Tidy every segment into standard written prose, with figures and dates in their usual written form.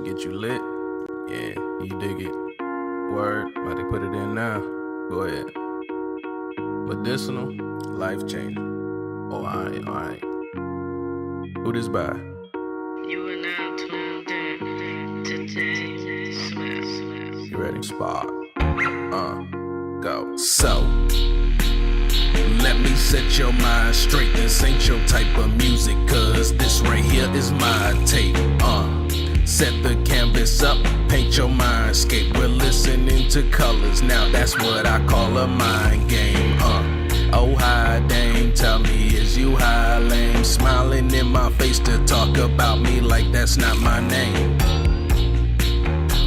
Get you lit? Yeah, you dig it. Word, about to put it in now. Go ahead. Medicinal, life changing. Oh, alright. Who this by? You are now tuned in to DameSmiff. You ready? Spot. Go. So, let me set your mind straight. This ain't your type of music, cause this right here is my tape. Set the canvas up, paint your mindscape. We're listening to colors, now that's what I call a mind game. Oh hi dame, tell me is you high lame? Smiling in my face to talk about me like that's not my name.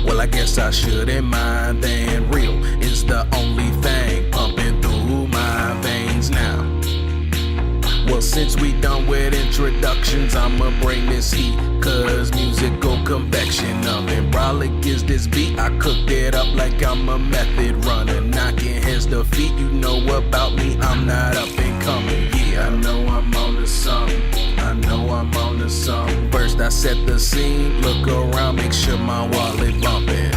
Well, I guess I shouldn't mind then. Real is the only thing pumping through my veins now. Well, since we done with introductions, I'ma bring this heat, cause musical convection of brolic is this beat. I cooked it up like I'm a method runner, knocking heads to feet. You know about me, I'm not up and coming. Yeah, I know I'm on to something. I know I'm on to something. First I set the scene, look around, make sure my wallet bumping.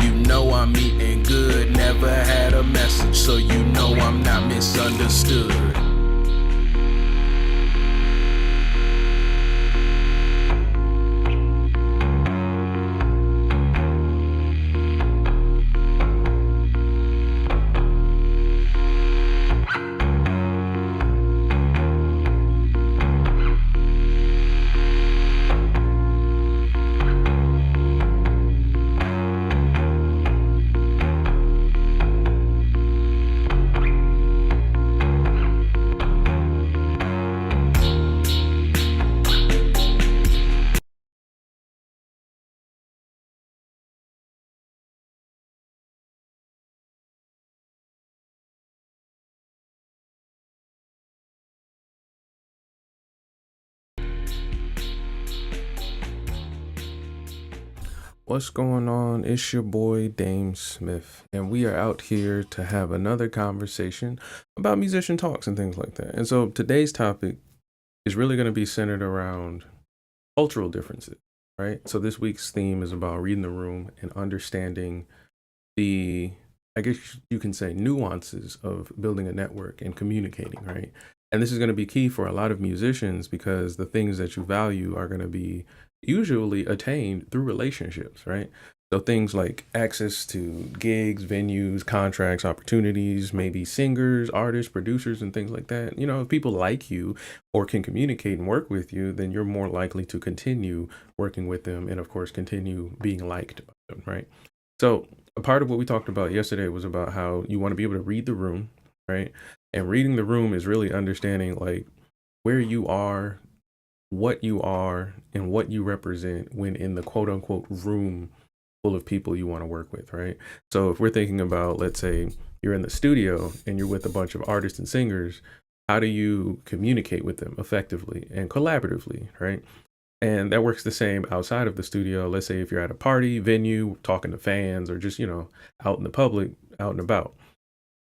You know I'm eating good, never had a message, so you know I'm not misunderstood. What's going on? It's your boy DameSmiff, and we are out here to have another conversation about musician talks and things like that. And so today's topic is really going to be centered around cultural differences, right? So this week's theme is about reading the room and understanding the, I guess you can say, nuances of building a network and communicating, right? And this is going to be key for a lot of musicians because the things that you value are going to be usually attained through relationships, right? So things like access to gigs, venues, contracts, opportunities, maybe singers, artists, producers, and things like that. You know, if people like you or can communicate and work with you, then you're more likely to continue working with them and, of course, continue being liked by them, right? So a part of what we talked about yesterday was about how you want to be able to read the room, right? And reading the room is really understanding like where you are, what you are, and what you represent when in the quote unquote room full of people you want to work with, right? So if we're thinking about, let's say you're in the studio and you're with a bunch of artists and singers, how do you communicate with them effectively and collaboratively, right? And that works the same outside of the studio. Let's say if you're at a party, venue, talking to fans, or just, you know, out in the public, out and about.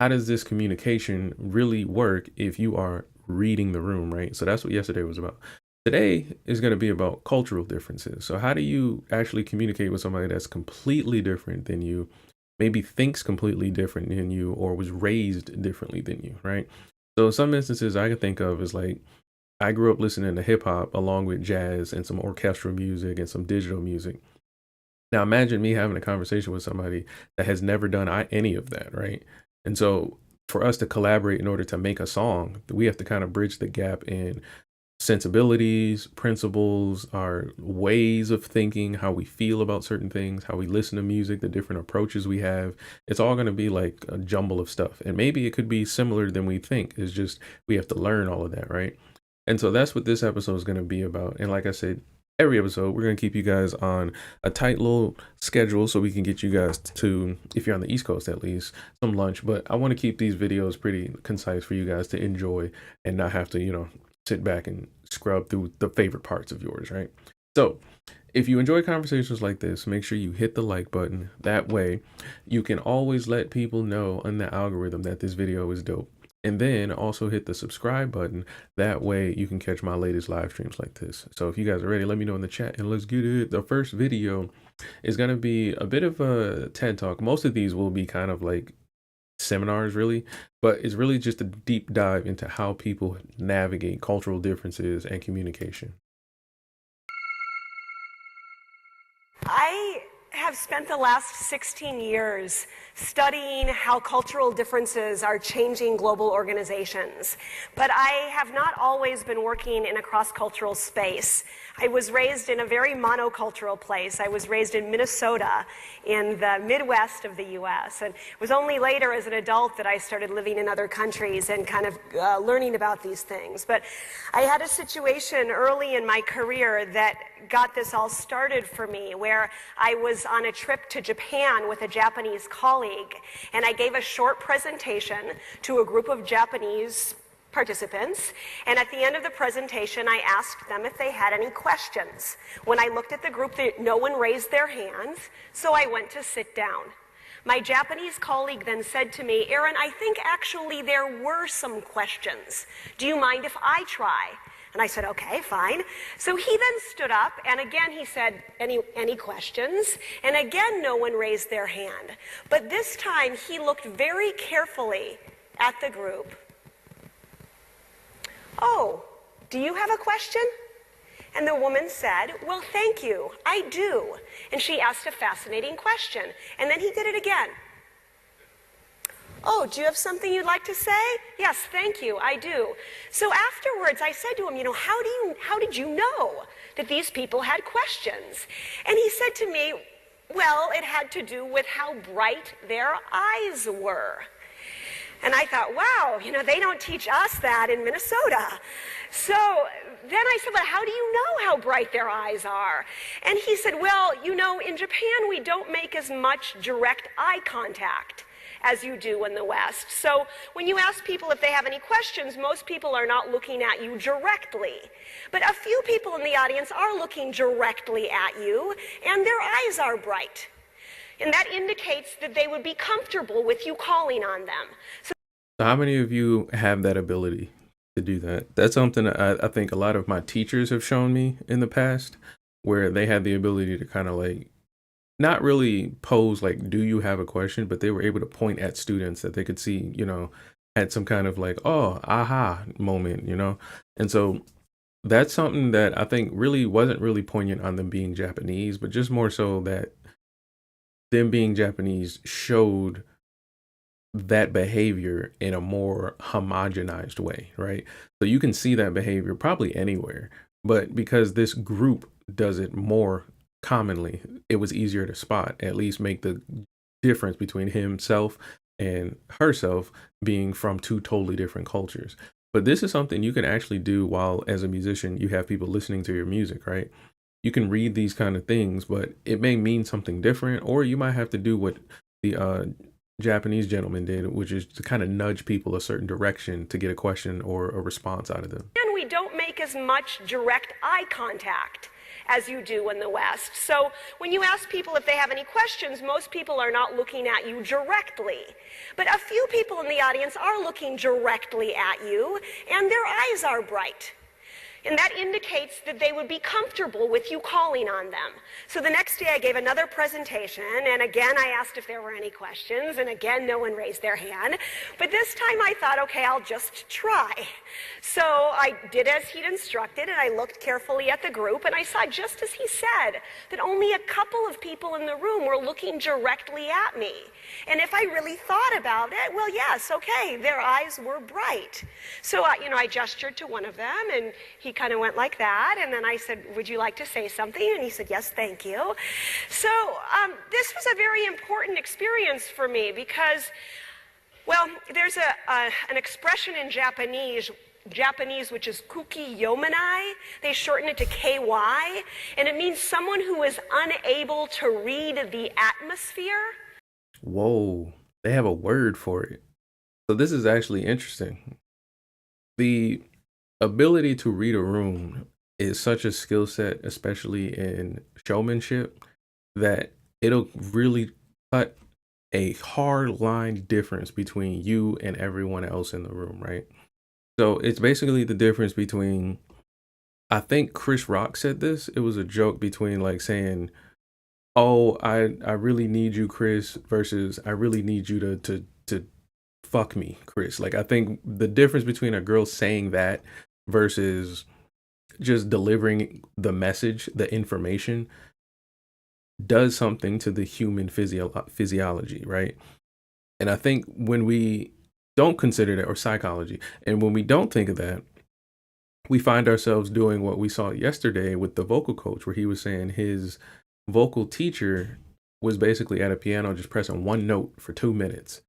How does this communication really work if you are reading the room, right? So that's what yesterday was about. Today is going to be about cultural differences. So how do you actually communicate with somebody that's completely different than you, maybe thinks completely different than you, or was raised differently than you, right? So some instances I could think of is like, I grew up listening to hip hop along with jazz and some orchestral music and some digital music. Now imagine me having a conversation with somebody that has never done any of that, right? And so for us to collaborate in order to make a song, we have to kind of bridge the gap in sensibilities, principles, our ways of thinking, how we feel about certain things, how we listen to music, the different approaches we have. It's all going to be like a jumble of stuff. And maybe it could be similar than we think. It's just we have to learn all of that, right? And so that's what this episode is going to be about. And like I said, every episode, we're going to keep you guys on a tight little schedule so we can get you guys to, if you're on the East Coast at least, some lunch. But I want to keep these videos pretty concise for you guys to enjoy and not have to, you know, sit back and scrub through the favorite parts of yours, right? So if you enjoy conversations like this, make sure you hit the like button. That way you can always let people know in the algorithm that this video is dope. And then also hit the subscribe button. That way you can catch my latest live streams like this. So if you guys are ready, let me know in the chat and let's get it. The first video is going to be a bit of a TED Talk. Most of these will be kind of like seminars really, but it's really just a deep dive into how people navigate cultural differences and communication. I have spent the last 16 years studying how cultural differences are changing global organizations, but I have not always been working in a cross-cultural space. I was raised in a very monocultural place. I was raised in Minnesota in the Midwest of the US, and it was only later as an adult that I started living in other countries and kind of learning about these things. But I had a situation early in my career that got this all started for me, where I was on a trip to Japan with a Japanese colleague, and I gave a short presentation to a group of Japanese participants, and at the end of the presentation I asked them if they had any questions. When I looked at the group, no one raised their hands, so I went to sit down. My Japanese colleague then said to me, "Erin, I think actually there were some questions. Do you mind if I try?" And I said, "Okay, fine." So he then stood up, and again he said, any questions? And again, no one raised their hand. But this time, he looked very carefully at the group. "Oh, do you have a question?" And the woman said, "Well, thank you, I do." And she asked a fascinating question. And then he did it again. "Oh, do you have something you'd like to say?" "Yes, thank you, I do." So afterwards, I said to him, how did you know that these people had questions? And he said to me, "Well, it had to do with how bright their eyes were." And I thought, wow, they don't teach us that in Minnesota. So then I said, "Well, how do you know how bright their eyes are?" And he said, "Well, in Japan, we don't make as much direct eye contact as you do in the West. So when you ask people if they have any questions, most people are not looking at you directly. But a few people in the audience are looking directly at you, and their eyes are bright. And that indicates that they would be comfortable with you calling on them." So how many of you have that ability to do that? That's something I think a lot of my teachers have shown me in the past, where they had the ability to kind of like not really pose like, "Do you have a question?" but they were able to point at students that they could see, had some kind of like, oh, aha moment, And so that's something that I think really wasn't really poignant on them being Japanese, but just more so that them being Japanese showed that behavior in a more homogenized way, right? So you can see that behavior probably anywhere, but because this group does it more commonly, it was easier to spot, at least make the difference between himself and herself being from two totally different cultures. But this is something you can actually do while, as a musician, you have people listening to your music, right? You can read these kind of things, but it may mean something different, or you might have to do what the Japanese gentleman did, which is to kind of nudge people a certain direction to get a question or a response out of them. and we don't make as much direct eye contact as you do in the West. So when you ask people if they have any questions, most people are not looking at you directly. But a few people in the audience are looking directly at you, and their eyes are bright. And that indicates that they would be comfortable with you calling on them. So the next day I gave another presentation, and again I asked if there were any questions, and again no one raised their hand. But this time I thought, okay, I'll just try. So I did as he'd instructed, and I looked carefully at the group, and I saw, just as he said, that only a couple of people in the room were looking directly at me. And if I really thought about it, well, yes, okay, their eyes were bright. So I gestured to one of them, and he kind of went like that, and then I said, "Would you like to say something?" And he said, "Yes, thank you." So this was a very important experience for me because, well, there's an expression in Japanese which is kuki yomanai. They shorten it to KY, and it means someone who is unable to read the atmosphere. Whoa, they have a word for it. So this is actually interesting. The ability to read a room is such a skill set, especially in showmanship, that it'll really cut a hard line difference between you and everyone else in the room, right? So it's basically the difference between, I think Chris Rock said this. It was a joke between like saying, "Oh, I really need you, Chris," versus "I really need you to fuck me, Chris." Like I think the difference between a girl saying that versus just delivering the message, the information, does something to the human physiology, right? And I think when we don't consider that, or psychology, and when we don't think of that, we find ourselves doing what we saw yesterday with the vocal coach, where he was saying his vocal teacher was basically at a piano just pressing one note for 2 minutes.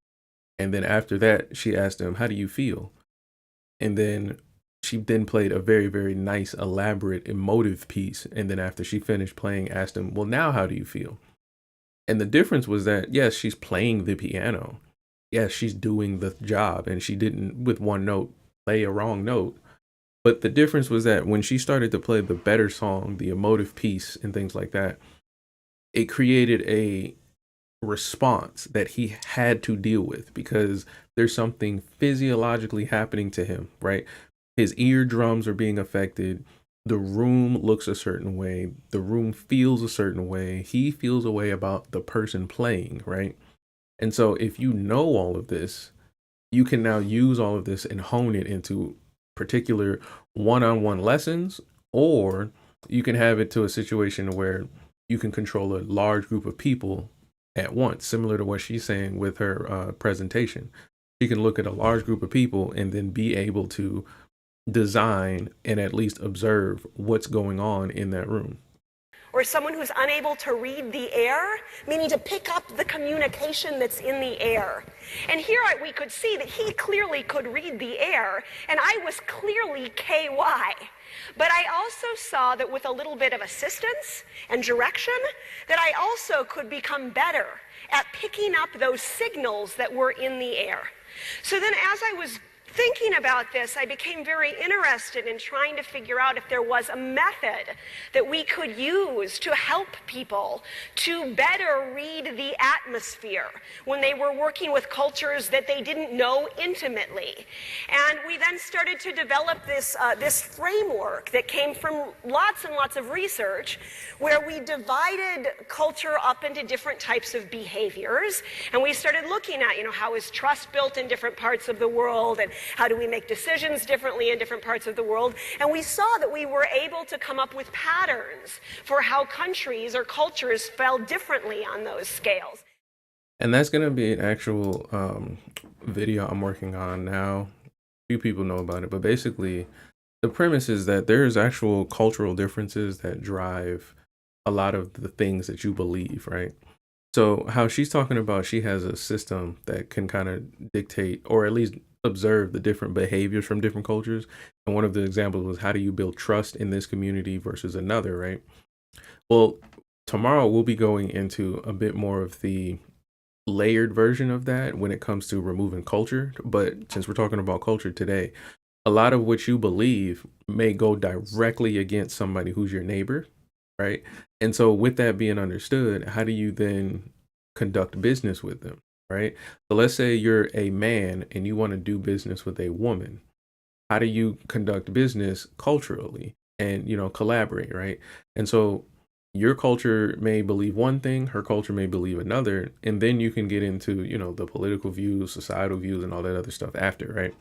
And then after that, she asked him, "How do you feel?" And then she then played a very, very nice, elaborate, emotive piece. And then after she finished playing, asked him, "Well, now how do you feel?" And the difference was that, yes, she's playing the piano. Yes, she's doing the job. And she didn't, with one note, play a wrong note. But the difference was that when she started to play the better song, the emotive piece, and things like that, it created a response that he had to deal with because there's something physiologically happening to him, right? His eardrums are being affected. The room looks a certain way. The room feels a certain way. He feels a way about the person playing, right? And so if you know all of this, you can now use all of this and hone it into particular one-on-one lessons, or you can have it to a situation where you can control a large group of people at once, similar to what she's saying with her presentation. She can look at a large group of people and then be able to design and at least observe what's going on in that room. Or someone who's unable to read the air, meaning to pick up the communication that's in the air. And here we could see that he clearly could read the air, and I was clearly KY. But I also saw that with a little bit of assistance and direction, that I also could become better at picking up those signals that were in the air. So then as I was thinking about this, I became very interested in trying to figure out if there was a method that we could use to help people to better read the atmosphere when they were working with cultures that they didn't know intimately. And we then started to develop this framework that came from lots and lots of research, where we divided culture up into different types of behaviors, and we started looking at, how is trust built in different parts of the world, and how do we make decisions differently in different parts of the world? And we saw that we were able to come up with patterns for how countries or cultures fell differently on those scales. And that's going to be an actual video I'm working on now. Few people know about it, but basically the premise is that there's actual cultural differences that drive a lot of the things that you believe, right? So how she's talking about, she has a system that can kind of dictate, or at least observe, the different behaviors from different cultures. And one of the examples was, how do you build trust in this community versus another, right? Well, tomorrow we'll be going into a bit more of the layered version of that when it comes to removing culture. But since we're talking about culture today, a lot of what you believe may go directly against somebody who's your neighbor, right? And so with that being understood, how do you then conduct business with them, right? So let's say you're a man and you want to do business with a woman. How do you conduct business culturally and, collaborate, right? And so your culture may believe one thing, her culture may believe another, and then you can get into, the political views, societal views, and all that other stuff after, right?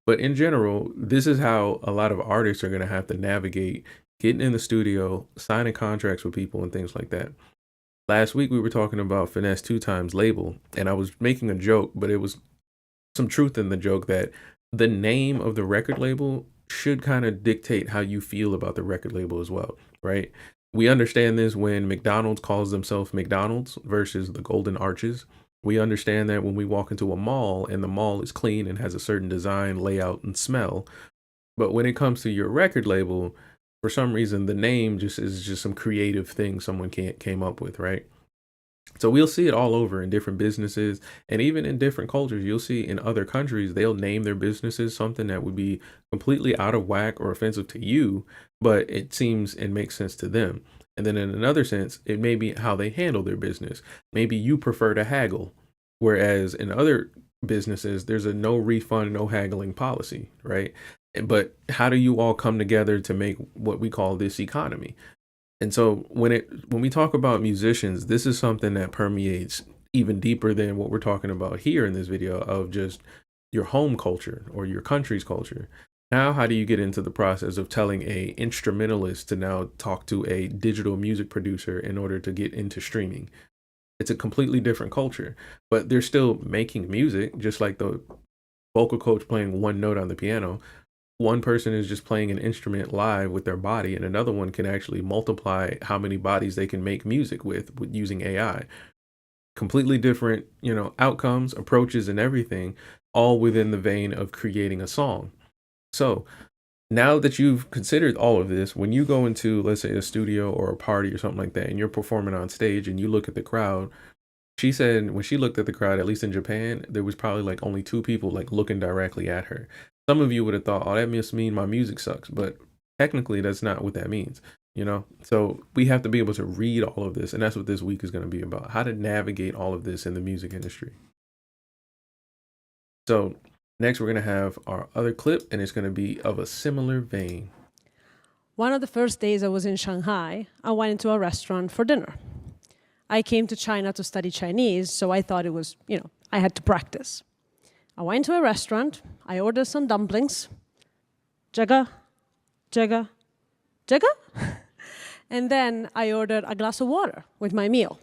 But in general, this is how a lot of artists are going to have to navigate getting in the studio, signing contracts with people and things like that. Last week, we were talking about Finesse 2 Times label, and I was making a joke, but it was some truth in the joke that the name of the record label should kind of dictate how you feel about the record label as well, right? We understand this when McDonald's calls themselves McDonald's versus the Golden Arches. We understand that when we walk into a mall and the mall is clean and has a certain design, layout, and smell. But when it comes to your record label, for some reason, the name is just some creative thing someone came up with, right? So we'll see it all over in different businesses, and even in different cultures. You'll see in other countries, they'll name their businesses something that would be completely out of whack or offensive to you, but it seems and makes sense to them. And then in another sense, it may be how they handle their business. Maybe you prefer to haggle, Whereas in other businesses, there's a no refund, no haggling policy, right? But how do you all come together to make what we call this economy? And so when we talk about musicians, this is something that permeates even deeper than what we're talking about here in this video of just your home culture or your country's culture. Now, how do you get into the process of telling a instrumentalist to now talk to a digital music producer in order to get into streaming? It's a completely different culture, but they're still making music, just like the vocal coach playing one note on the piano. One person is just playing an instrument live with their body, and another one can actually multiply how many bodies they can make music with using AI. Completely different, outcomes, approaches, and everything, all within the vein of creating a song. So now that you've considered all of this, when you go into, let's say, a studio or a party or something like that, and you're performing on stage and you look at the crowd, she said when she looked at the crowd, at least in Japan, there was probably like only two people like looking directly at her. Some of you would have thought, oh, that must mean my music sucks. But technically, that's not what that means, So we have to be able to read all of this. And that's what this week is going to be about, how to navigate all of this in the music industry. So next, we're going to have our other clip, and it's going to be of a similar vein. One of the first days I was in Shanghai, I went into a restaurant for dinner. I came to China to study Chinese, so I thought it was, I had to practice. I went to a restaurant, I ordered some dumplings, jaga, jaga, jaga, and then I ordered a glass of water with my meal.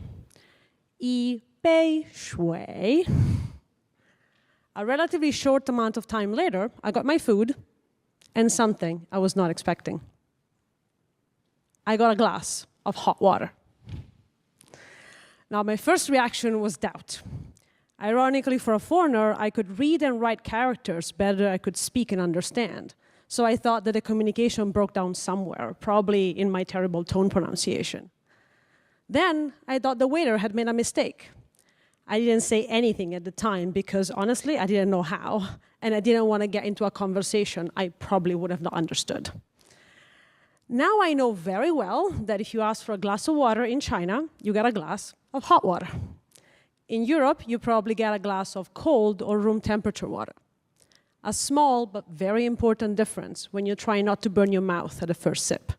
Yi bei shui. A relatively short amount of time later, I got my food and something I was not expecting. I got a glass of hot water. Now, my first reaction was doubt. Ironically, for a foreigner, I could read and write characters better than I could speak and understand. So I thought that the communication broke down somewhere, probably in my terrible tone pronunciation. Then I thought the waiter had made a mistake. I didn't say anything at the time because, honestly, I didn't know how, and I didn't want to get into a conversation I probably would have not understood. Now I know very well that if you ask for a glass of water in China, you get a glass of hot water. In Europe, you probably get a glass of cold or room temperature water. A small but very important difference when you try not to burn your mouth at the first sip.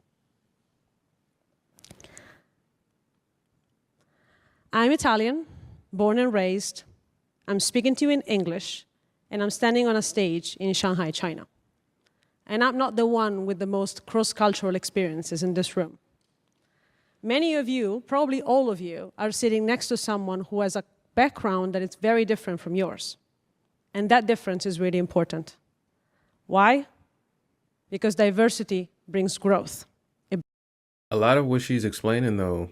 I'm Italian, born and raised. I'm speaking to you in English, and I'm standing on a stage in Shanghai, China. And I'm not the one with the most cross-cultural experiences in this room. Many of you, probably all of you, are sitting next to someone who has a background that is very different from yours. And that difference is really important. Why? Because diversity brings growth. A lot of what she's explaining, though,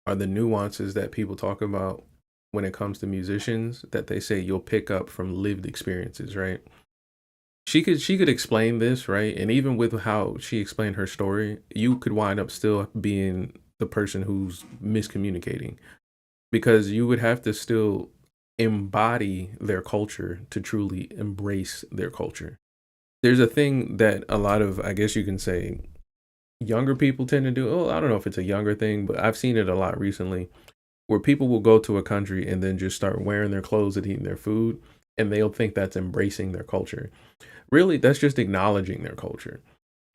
are the nuances that people talk about when it comes to musicians that they say you'll pick up from lived experiences, right? She could explain this, right? And even with how she explained her story, you could wind up still being the person who's miscommunicating, because you would have to still embody their culture to truly embrace their culture. There's a thing that a lot of, I guess you can say, younger people tend to do. Oh, I don't know if it's a younger thing, but I've seen it a lot recently, where people will go to a country and then just start wearing their clothes and eating their food, and they'll think that's embracing their culture. Really, that's just acknowledging their culture.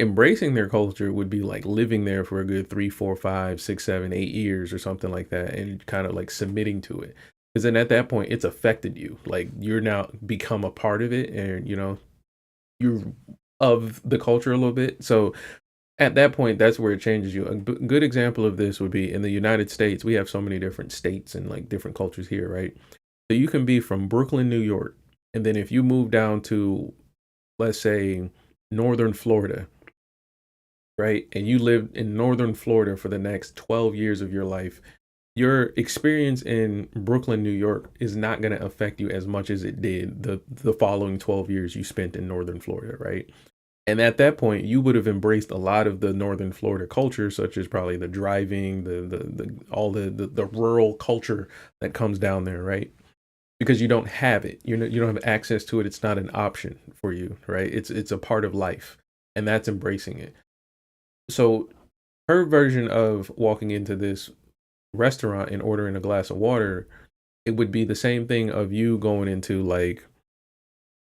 Embracing their culture would be like living there for a good 3, 4, 5, 6, 7, 8 years or something like that, and kind of like submitting to it. Because then at that point, it's affected you. Like you're now become a part of it, and you're of the culture a little bit. So at that point, that's where it changes you. A good example of this would be in the United States. We have so many different states and like different cultures here, right? So you can be from Brooklyn, New York, and then if you move down to, let's say, northern Florida, right? And you live in northern Florida for the next 12 years of your life, your experience in Brooklyn, New York is not going to affect you as much as it did the following 12 years you spent in northern Florida, right? And at that point, you would have embraced a lot of the northern Florida culture, such as probably the driving, the rural culture that comes down there, right? Because you don't have it, you don't have access to it. It's not an option for you, right? It's a part of life, and that's embracing it. So her version of walking into this restaurant and ordering a glass of water it would be the same thing of you going into like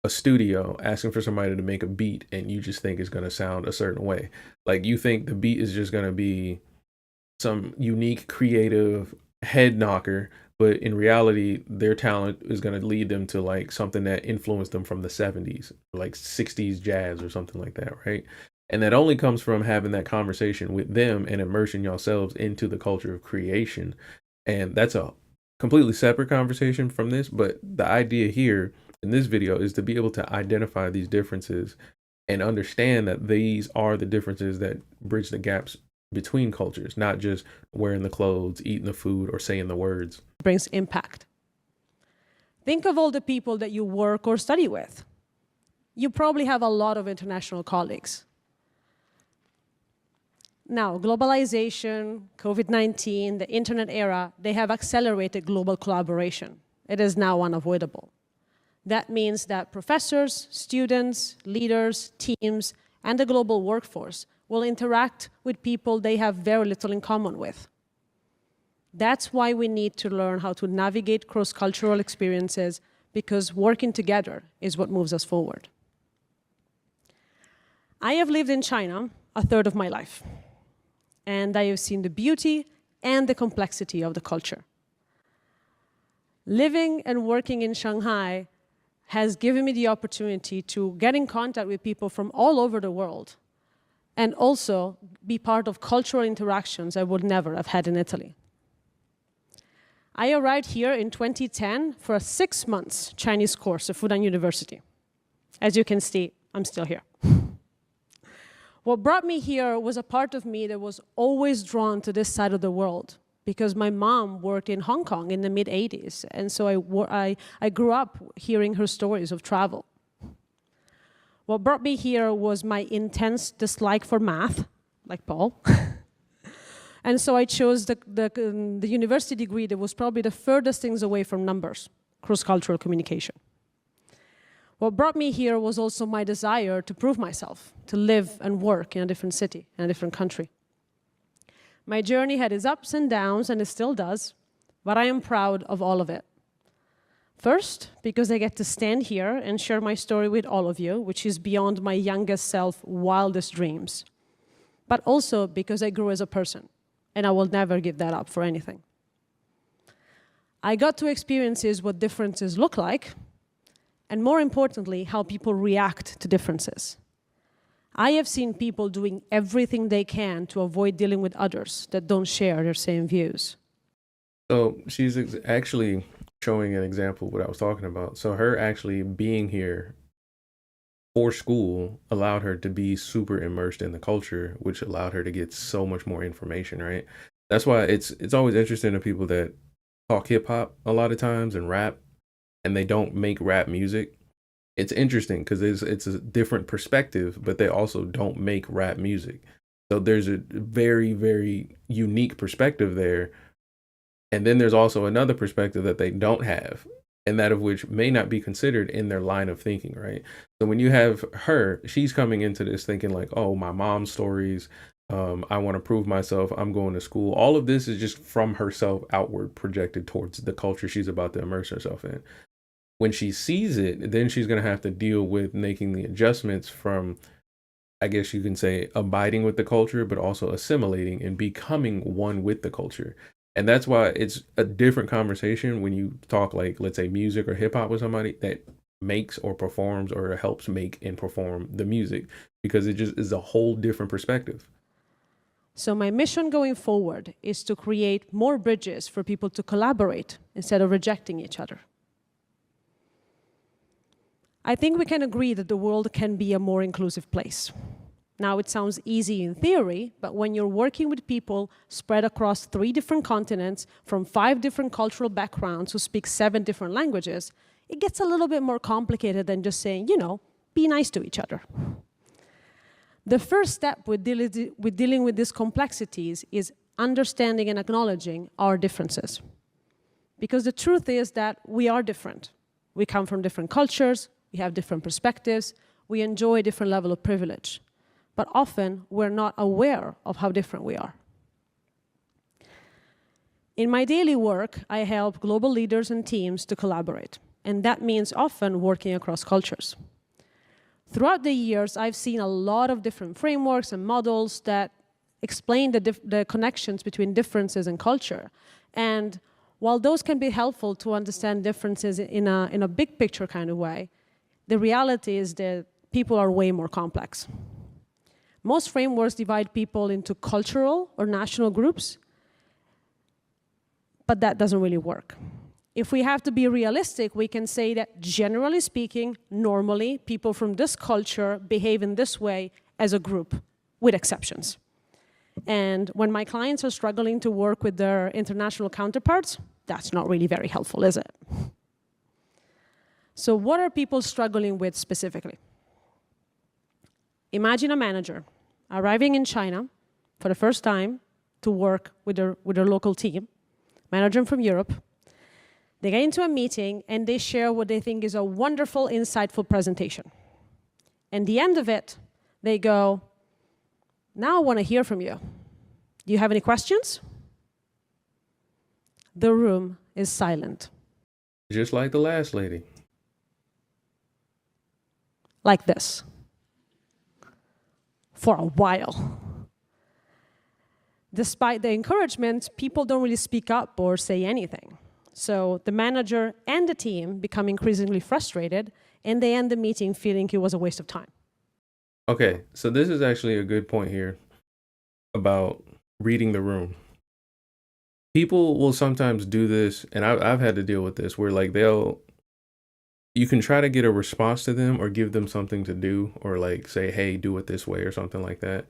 a studio asking for somebody to make a beat and you just think it's going to sound a certain way. Like you think the beat is just going to be some unique creative head knocker, but in reality their talent is going to lead them to like something that influenced them from the 70s, like 60s jazz or something like that, right? And that only comes from having that conversation with them and immersing yourselves into the culture of creation. And that's a completely separate conversation from this, but the idea here in this video is to be able to identify these differences and understand that these are the differences that bridge the gaps between cultures, not just wearing the clothes, eating the food, or saying the words. Brings impact. Think of all the people that you work or study with. You probably have a lot of international colleagues. Now, globalization, COVID-19, the internet era, they have accelerated global collaboration. It is now unavoidable. That means that professors, students, leaders, teams, and the global workforce will interact with people they have very little in common with. That's why we need to learn how to navigate cross-cultural experiences, because working together is what moves us forward. I have lived in China a third of my life, and I have seen the beauty and the complexity of the culture. Living and working in Shanghai has given me the opportunity to get in contact with people from all over the world and also be part of cultural interactions I would never have had in Italy. I arrived here in 2010 for a 6 months Chinese course at Fudan University. As you can see, I'm still here. What brought me here was a part of me that was always drawn to this side of the world, because my mom worked in Hong Kong in the mid-'80s, and so I grew up hearing her stories of travel. What brought me here was my intense dislike for math, like Paul. And so I chose the university degree that was probably the furthest things away from numbers, cross-cultural communication. What brought me here was also my desire to prove myself, to live and work in a different city, in a different country. My journey had its ups and downs, and it still does, but I am proud of all of it. First, because I get to stand here and share my story with all of you, which is beyond my youngest self's wildest dreams. But also because I grew as a person, and I will never give that up for anything. I got to experiences what differences look like, and more importantly, how people react to differences. I have seen people doing everything they can to avoid dealing with others that don't share their same views. So she's actually showing an example of what I was talking about. So her actually being here for school allowed her to be super immersed in the culture, which allowed her to get so much more information, right? That's why it's always interesting to people that talk hip hop a lot of times and rap, and they don't make rap music. It's interesting because it's a different perspective, but they also don't make rap music. So there's a very, very unique perspective there. And then there's also another perspective that they don't have, and that of which may not be considered in their line of thinking, right? So when you have her, she's coming into this thinking like, oh, my mom's stories, I want to prove myself, I'm going to school. All of this is just from herself outward projected towards the culture she's about to immerse herself in. When she sees it, then she's going to have to deal with making the adjustments from, I guess you can say, abiding with the culture, but also assimilating and becoming one with the culture. And that's why it's a different conversation when you talk like, let's say, music or hip hop with somebody that makes or performs or helps make and perform the music, because it just is a whole different perspective. So my mission going forward is to create more bridges for people to collaborate instead of rejecting each other. I think we can agree that the world can be a more inclusive place. Now, it sounds easy in theory, but when you're working with people spread across 3 different continents from 5 different cultural backgrounds who speak 7 different languages, it gets a little bit more complicated than just saying, you know, be nice to each other. The first step with dealing with these complexities is understanding and acknowledging our differences. Because the truth is that we are different. We come from different cultures, we have different perspectives, we enjoy a different level of privilege. But often we're not aware of how different we are. In my daily work, I help global leaders and teams to collaborate, and that means often working across cultures. Throughout the years, I've seen a lot of different frameworks and models that explain the connections between differences in culture. And while those can be helpful to understand differences in a big picture kind of way, the reality is that people are way more complex. Most frameworks divide people into cultural or national groups, but that doesn't really work. If we have to be realistic, we can say that generally speaking, normally, people from this culture behave in this way as a group, with exceptions. And when my clients are struggling to work with their international counterparts, that's not really very helpful, is it? So what are people struggling with specifically? Imagine a manager arriving in China for the first time to work with their local team, manager from Europe. They get into a meeting and they share what they think is a wonderful, insightful presentation. And the end of it, they go, now I want to hear from you. Do you have any questions? The room is silent. Just like the last lady. Like this. For a while. Despite the encouragement, people don't really speak up or say anything. So the manager and the team become increasingly frustrated, and they end the meeting feeling it was a waste of time. Okay, so this is actually a good point here about reading the room. People will sometimes do this, and I've had to deal with this, where like you can try to get a response to them or give them something to do, or like say, hey, do it this way or something like that.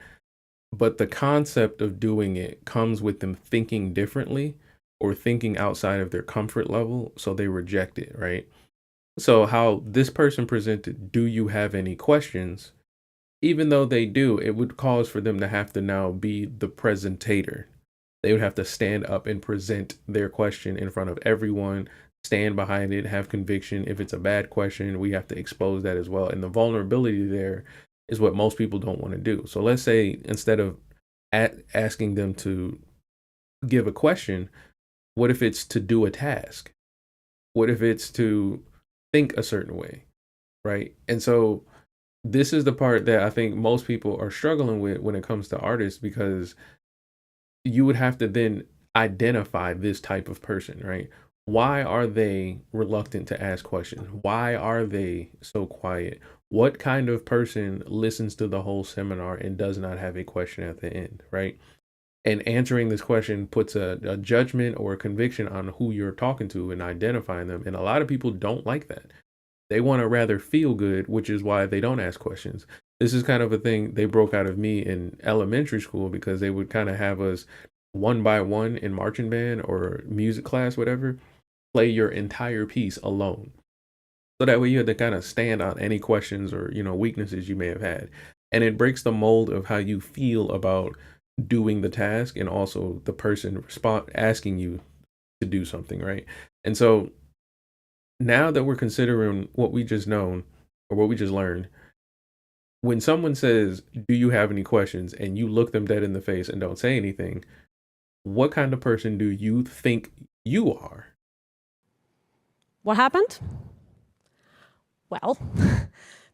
But the concept of doing it comes with them thinking differently or thinking outside of their comfort level, so they reject it, right? So how this person presented, do you have any questions? Even though they do, it would cause for them to have to now be the presentator. They would have to stand up and present their question in front of everyone, stand behind it, have conviction. If it's a bad question, we have to expose that as well. And the vulnerability there is what most people don't want to do. So let's say instead of asking them to give a question, what if it's to do a task? What if it's to think a certain way, right? And so this is the part that I think most people are struggling with when it comes to artists, because you would have to then identify this type of person, right? Why are they reluctant to ask questions? Why are they so quiet? What kind of person listens to the whole seminar and does not have a question at the end, right? And answering this question puts a judgment or a conviction on who you're talking to and identifying them. And a lot of people don't like that. They want to rather feel good, which is why they don't ask questions. This is kind of a thing they broke out of me in elementary school, because they would kind of have us one by one in marching band or music class, whatever, play your entire piece alone. So that way you had to kind of stand on any questions or, weaknesses you may have had. And it breaks the mold of how you feel about doing the task and also the person asking you to do something, right? And so now that we're considering what we just known or what we just learned, when someone says, do you have any questions, and you look them dead in the face and don't say anything, what kind of person do you think you are? What happened? Well,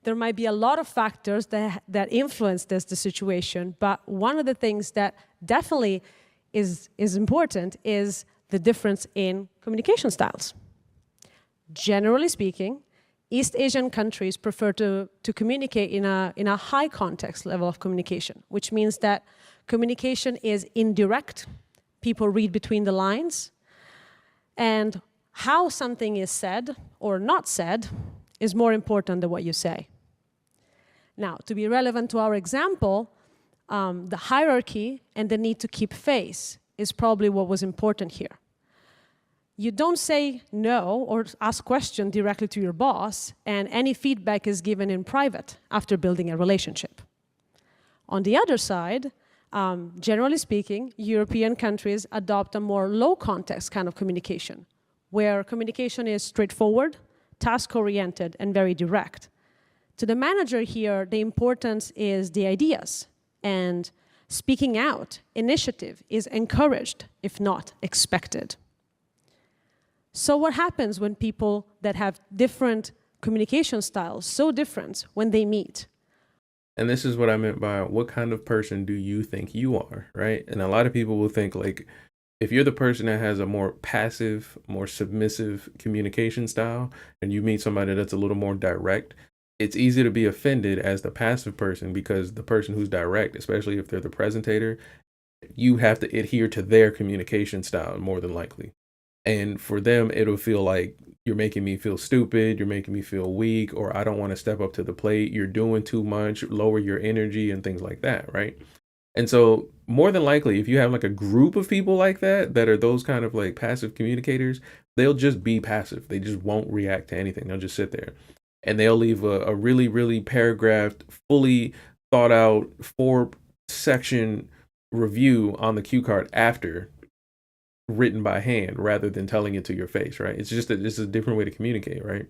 there might be a lot of factors that influence the situation, but one of the things that definitely is important is the difference in communication styles. Generally speaking, East Asian countries prefer to communicate in a high context level of communication, which means that communication is indirect. People read between the lines, and how something is said or not said is more important than what you say. Now, to be relevant to our example, the hierarchy and the need to keep face is probably what was important here. You don't say no or ask questions directly to your boss, and any feedback is given in private after building a relationship. On the other side, generally speaking, European countries adopt a more low context kind of communication, where communication is straightforward, task-oriented, and very direct. To the manager here, the importance is the ideas. And Speaking out, initiative, is encouraged, if not expected. So what happens when people that have different communication styles, so different, when they meet? And this is what I meant by what kind of person do you think you are, right? And a lot of people will think like, if you're the person that has a more passive, more submissive communication style, and you meet somebody that's a little more direct, it's easy to be offended as the passive person because the person who's direct, especially if they're the presentator, you have to adhere to their communication style more than likely. And for them, it'll feel like you're making me feel stupid, you're making me feel weak, or I don't want to step up to the plate, you're doing too much, lower your energy and things like that, right? And so more than likely, if you have like a group of people like that, that are those kind of like passive communicators, they'll just be passive. They just won't react to anything. They'll just sit there and they'll leave a really, really paragraphed, fully thought out 4-section review on the cue card after, written by hand rather than telling it to your face, right? It's just that this is a different way to communicate, right?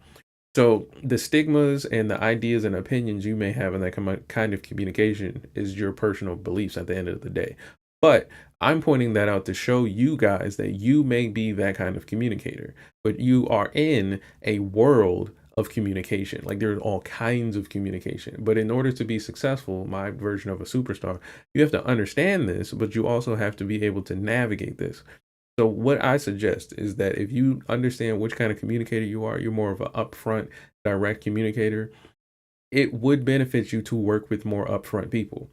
So the stigmas and the ideas and opinions you may have in that kind of communication is your personal beliefs at the end of the day. But I'm pointing that out to show you guys that you may be that kind of communicator, but you are in a world of communication. Like there's all kinds of communication, but in order to be successful, my version of a superstar, you have to understand this, but you also have to be able to navigate this. So what I suggest is that if you understand which kind of communicator you are, you're more of an upfront, direct communicator, it would benefit you to work with more upfront people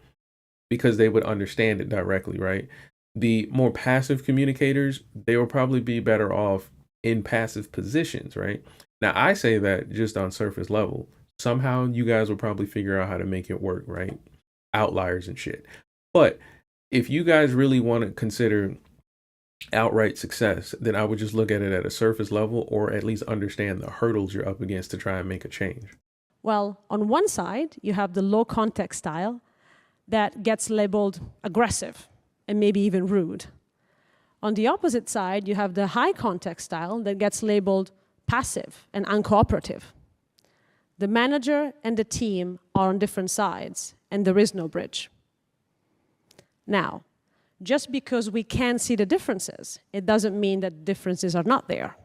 because they would understand it directly, right? The more passive communicators, they will probably be better off in passive positions, right? Now, I say that just on surface level. Somehow you guys will probably figure out how to make it work, right? Outliers and shit. But if you guys really want to consider outright success, then I would just look at it at a surface level, or at least understand the hurdles you're up against to try and make a change. Well, on one side, you have the low context style that gets labeled aggressive and maybe even rude. On the opposite side, you have the high context style that gets labeled passive and uncooperative. The manager and the team are on different sides, and there is no bridge. Now, just because we can see the differences, it doesn't mean that differences are not there.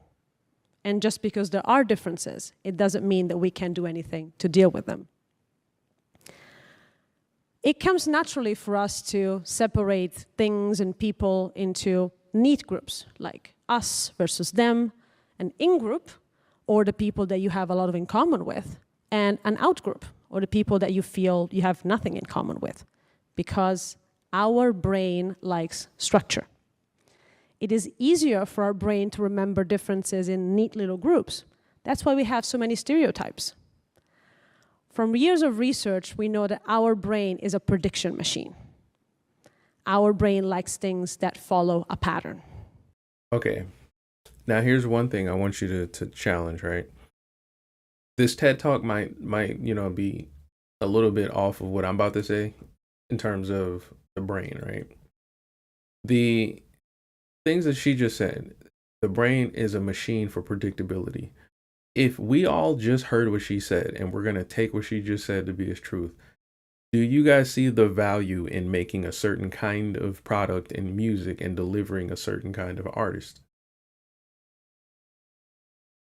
And just because there are differences, it doesn't mean that we can't do anything to deal with them. It comes naturally for us to separate things and people into neat groups, like us versus them, an in-group, or the people that you have a lot in common with, and an out-group, or the people that you feel you have nothing in common with, because our brain likes structure. It is easier for our brain to remember differences in neat little groups. That's why we have so many stereotypes. From years of research, we know that our brain is a prediction machine. Our brain likes things that follow a pattern. Okay. Now here's one thing I want you to challenge, right? This TED Talk might, be a little bit off of what I'm about to say in terms of the brain, right? The things that she just said, the brain is a machine for predictability. If we all just heard what she said and we're going to take what she just said to be as truth, do you guys see the value in making a certain kind of product in music and delivering a certain kind of artist?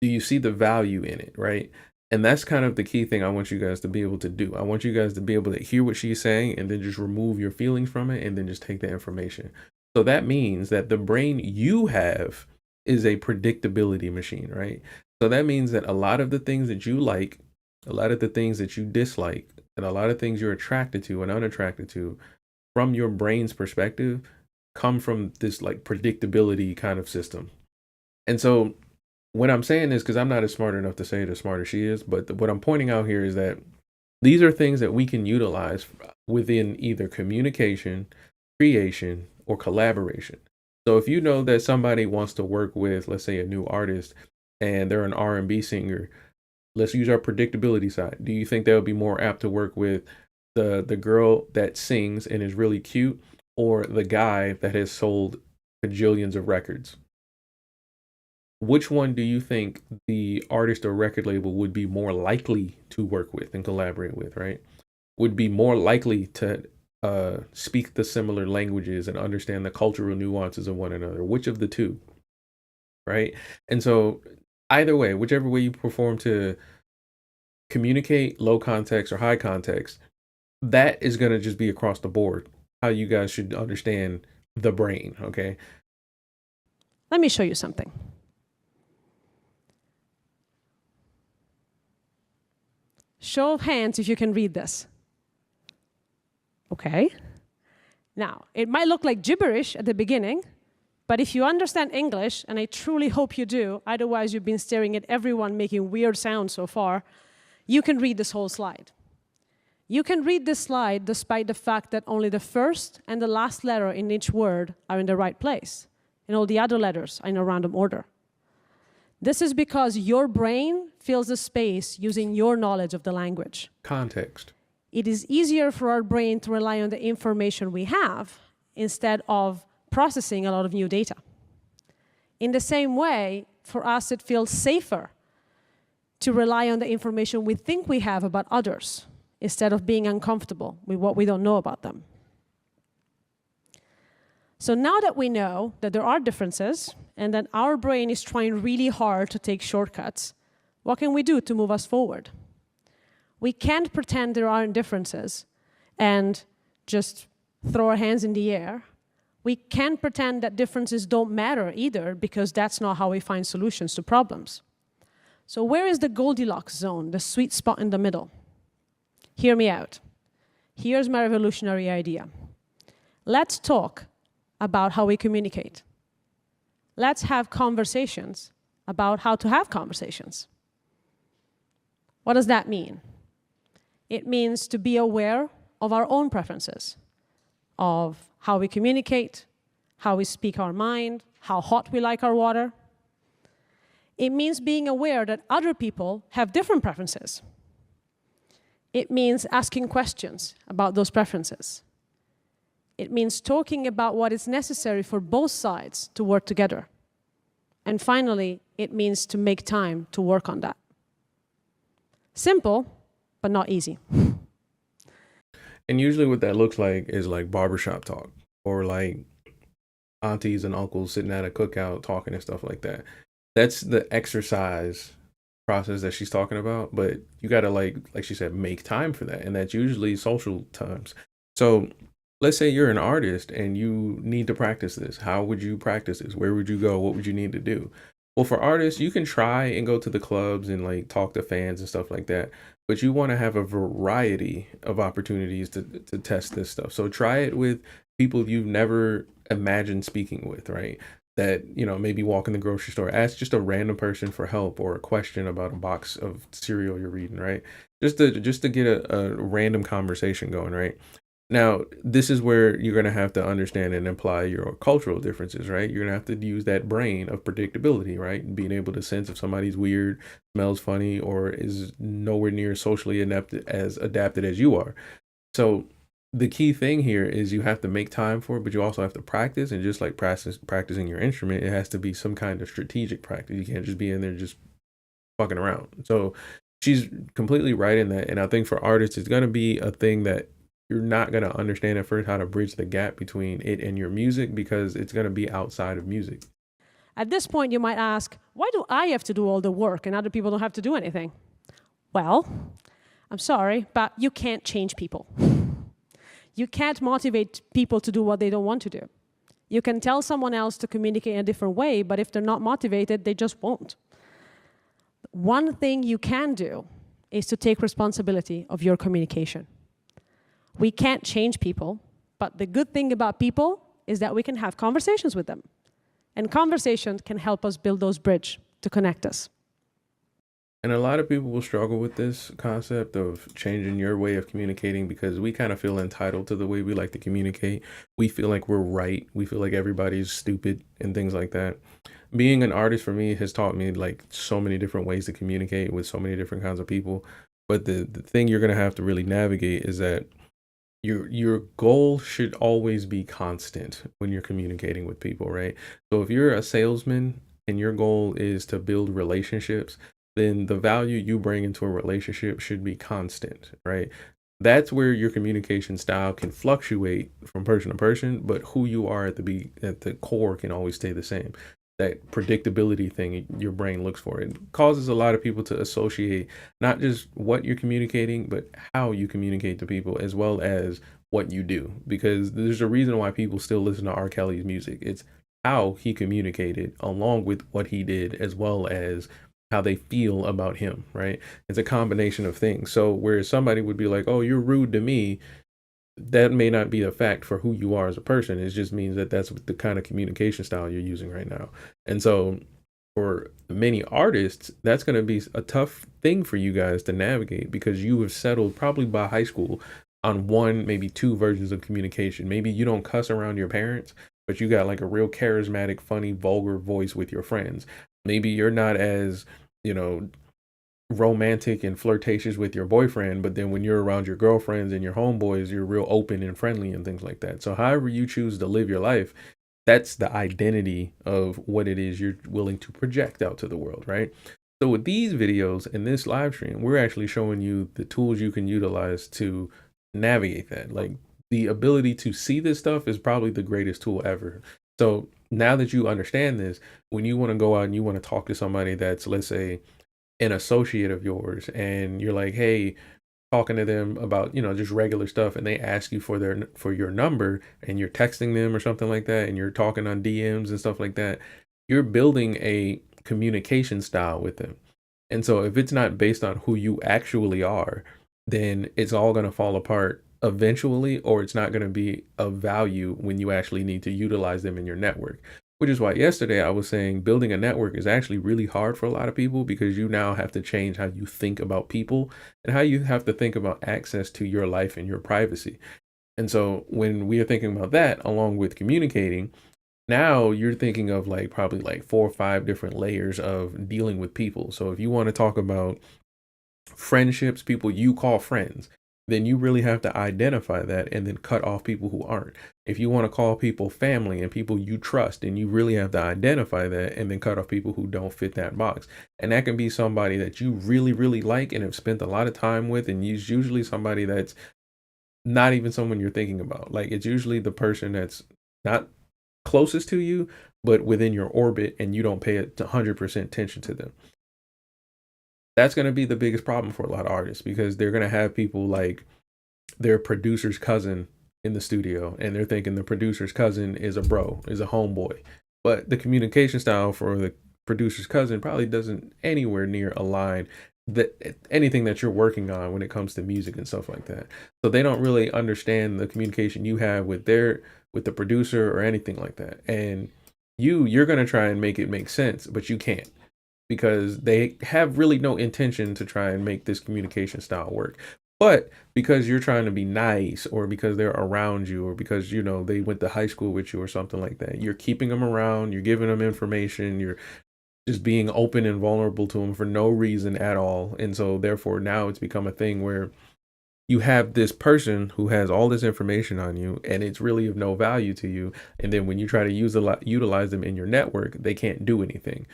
Do you see the value in it, right? And that's kind of the key thing I want you guys to be able to do. I want you guys to be able to hear what she's saying and then just remove your feelings from it and then just take the information. So that means that the brain you have is a predictability machine, right? So that means that a lot of the things that you like, a lot of the things that you dislike, and a lot of things you're attracted to and unattracted to from your brain's perspective come from this like predictability kind of system. And so when I'm saying this, because I'm not as smart enough to say it as smart as she is, but what I'm pointing out here is that these are things that we can utilize within either communication, creation, or collaboration. So if you know that somebody wants to work with, let's say, a new artist and they're an R&B singer, let's use our predictability side. Do you think they would be more apt to work with the girl that sings and is really cute, or the guy that has sold bajillions of records? Which one do you think the artist or record label would be more likely to work with and collaborate with, right? Would be more likely to speak the similar languages and understand the cultural nuances of one another? Which of the two, right? And so either way, whichever way you perform to communicate, low context or high context, that is going to just be across the board how you guys should understand the brain, okay? Let me show you something. Show of hands if you can read this. Okay. Now, it might look like gibberish at the beginning, but if you understand English, and I truly hope you do, otherwise you've been staring at everyone making weird sounds so far, you can read this whole slide. You can read this slide despite the fact that only the first and the last letter in each word are in the right place, and all the other letters are in a random order. This is because your brain fills the space using your knowledge of the language. Context. It is easier for our brain to rely on the information we have instead of processing a lot of new data. In the same way, for us, it feels safer to rely on the information we think we have about others instead of being uncomfortable with what we don't know about them. So now that we know that there are differences and that our brain is trying really hard to take shortcuts, what can we do to move us forward? We can't pretend there aren't differences and just throw our hands in the air. We can't pretend that differences don't matter either, because that's not how we find solutions to problems. So where is the Goldilocks zone, the sweet spot in the middle? Hear me out. Here's my revolutionary idea. Let's talk about how we communicate. Let's have conversations about how to have conversations. What does that mean? It means to be aware of our own preferences, of how we communicate, how we speak our mind, how hot we like our water. It means being aware that other people have different preferences. It means asking questions about those preferences. It means talking about what is necessary for both sides to work together. And finally, it means to make time to work on that. Simple, but not easy. And usually what that looks like is like barbershop talk, or like aunties and uncles sitting at a cookout talking and stuff like that. That's the exercise process that she's talking about, but you got to like she said, make time for that. And that's usually social times. So let's say you're an artist and you need to practice this. How would you practice this? Where would you go? What would you need to do? Well, for artists, you can try and go to the clubs and like talk to fans and stuff like that, but you want to have a variety of opportunities to test this stuff. So try it with people you've never imagined speaking with, right? That, you know, maybe walk in the grocery store, ask just a random person for help or a question about a box of cereal you're reading, right? Just to get a random conversation going, right? Now, this is where you're going to have to understand and apply your cultural differences, right? You're going to have to use that brain of predictability, right? Being able to sense if somebody's weird, smells funny, or is nowhere near socially adapted as you are. So the key thing here is you have to make time for it, but you also have to practice. And just like practicing your instrument, it has to be some kind of strategic practice. You can't just be in there just fucking around. So she's completely right in that. And I think for artists, it's going to be a thing that you're not going to understand at first how to bridge the gap between it and your music, because it's going to be outside of music. At this point, you might ask, why do I have to do all the work and other people don't have to do anything? Well, I'm sorry, but you can't change people. You can't motivate people to do what they don't want to do. You can tell someone else to communicate in a different way, but if they're not motivated, they just won't. One thing you can do is to take responsibility of your communication. We can't change people, but the good thing about people is that we can have conversations with them. And conversations can help us build those bridges to connect us. And a lot of people will struggle with this concept of changing your way of communicating, because we kind of feel entitled to the way we like to communicate. We feel like we're right. We feel like everybody's stupid and things like that. Being an artist for me has taught me like so many different ways to communicate with so many different kinds of people. But the thing you're going to have to really navigate is that your goal should always be constant when you're communicating with people, right? So if you're a salesman and your goal is to build relationships, then the value you bring into a relationship should be constant, right? That's where your communication style can fluctuate from person to person, but who you are at the core can always stay the same. That predictability thing your brain looks for. It causes a lot of people to associate not just what you're communicating, but how you communicate to people, as well as what you do. Because there's a reason why people still listen to R. Kelly's music. It's how he communicated along with what he did, as well as how they feel about him, right? It's a combination of things. So where somebody would be like, oh, you're rude to me, that may not be a fact for who you are as a person. It just means that that's the kind of communication style you're using right now. And so for many artists, that's going to be a tough thing for you guys to navigate, because you have settled probably by high school on one, maybe two versions of communication. Maybe you don't cuss around your parents, but you got like a real charismatic, funny, vulgar voice with your friends. Maybe you're not as, romantic and flirtatious with your boyfriend, but then when you're around your girlfriends and your homeboys, you're real open and friendly and things like that. So however you choose to live your life, that's the identity of what it is you're willing to project out to the world, right? So with these videos and this live stream, we're actually showing you the tools you can utilize to navigate that. Like, the ability to see this stuff is probably the greatest tool ever. So now that you understand this, when you want to go out and you want to talk to somebody that's, let's say, an associate of yours, and you're like, hey, talking to them about, just regular stuff, and they ask you for your number, and you're texting them or something like that, and you're talking on DMs and stuff like that, you're building a communication style with them. And so if it's not based on who you actually are, then it's all going to fall apart eventually, or it's not going to be of value when you actually need to utilize them in your network. Which is why yesterday I was saying building a network is actually really hard for a lot of people, because you now have to change how you think about people and how you have to think about access to your life and your privacy. And so when we are thinking about that, along with communicating, now you're thinking of probably 4 or 5 different layers of dealing with people. So if you want to talk about friendships, people you call friends, then you really have to identify that and then cut off people who aren't. If you want to call people family and people you trust, then you really have to identify that and then cut off people who don't fit that box. And that can be somebody that you really, really like and have spent a lot of time with, and it's usually somebody that's not even someone you're thinking about. Like, it's usually the person that's not closest to you, but within your orbit, and you don't pay 100% attention to them. That's going to be the biggest problem for a lot of artists, because they're going to have people like their producer's cousin in the studio, and they're thinking the producer's cousin is a bro, is a homeboy. But the communication style for the producer's cousin probably doesn't anywhere near align that anything that you're working on when it comes to music and stuff like that. So they don't really understand the communication you have with the producer or anything like that. And you're going to try and make it make sense, but you can't, because they have really no intention to try and make this communication style work. But because you're trying to be nice, or because they're around you, or because, they went to high school with you or something like that, you're keeping them around, you're giving them information, you're just being open and vulnerable to them for no reason at all. And so therefore now it's become a thing where you have this person who has all this information on you, and it's really of no value to you. And then when you try to utilize them in your network, they can't do anything.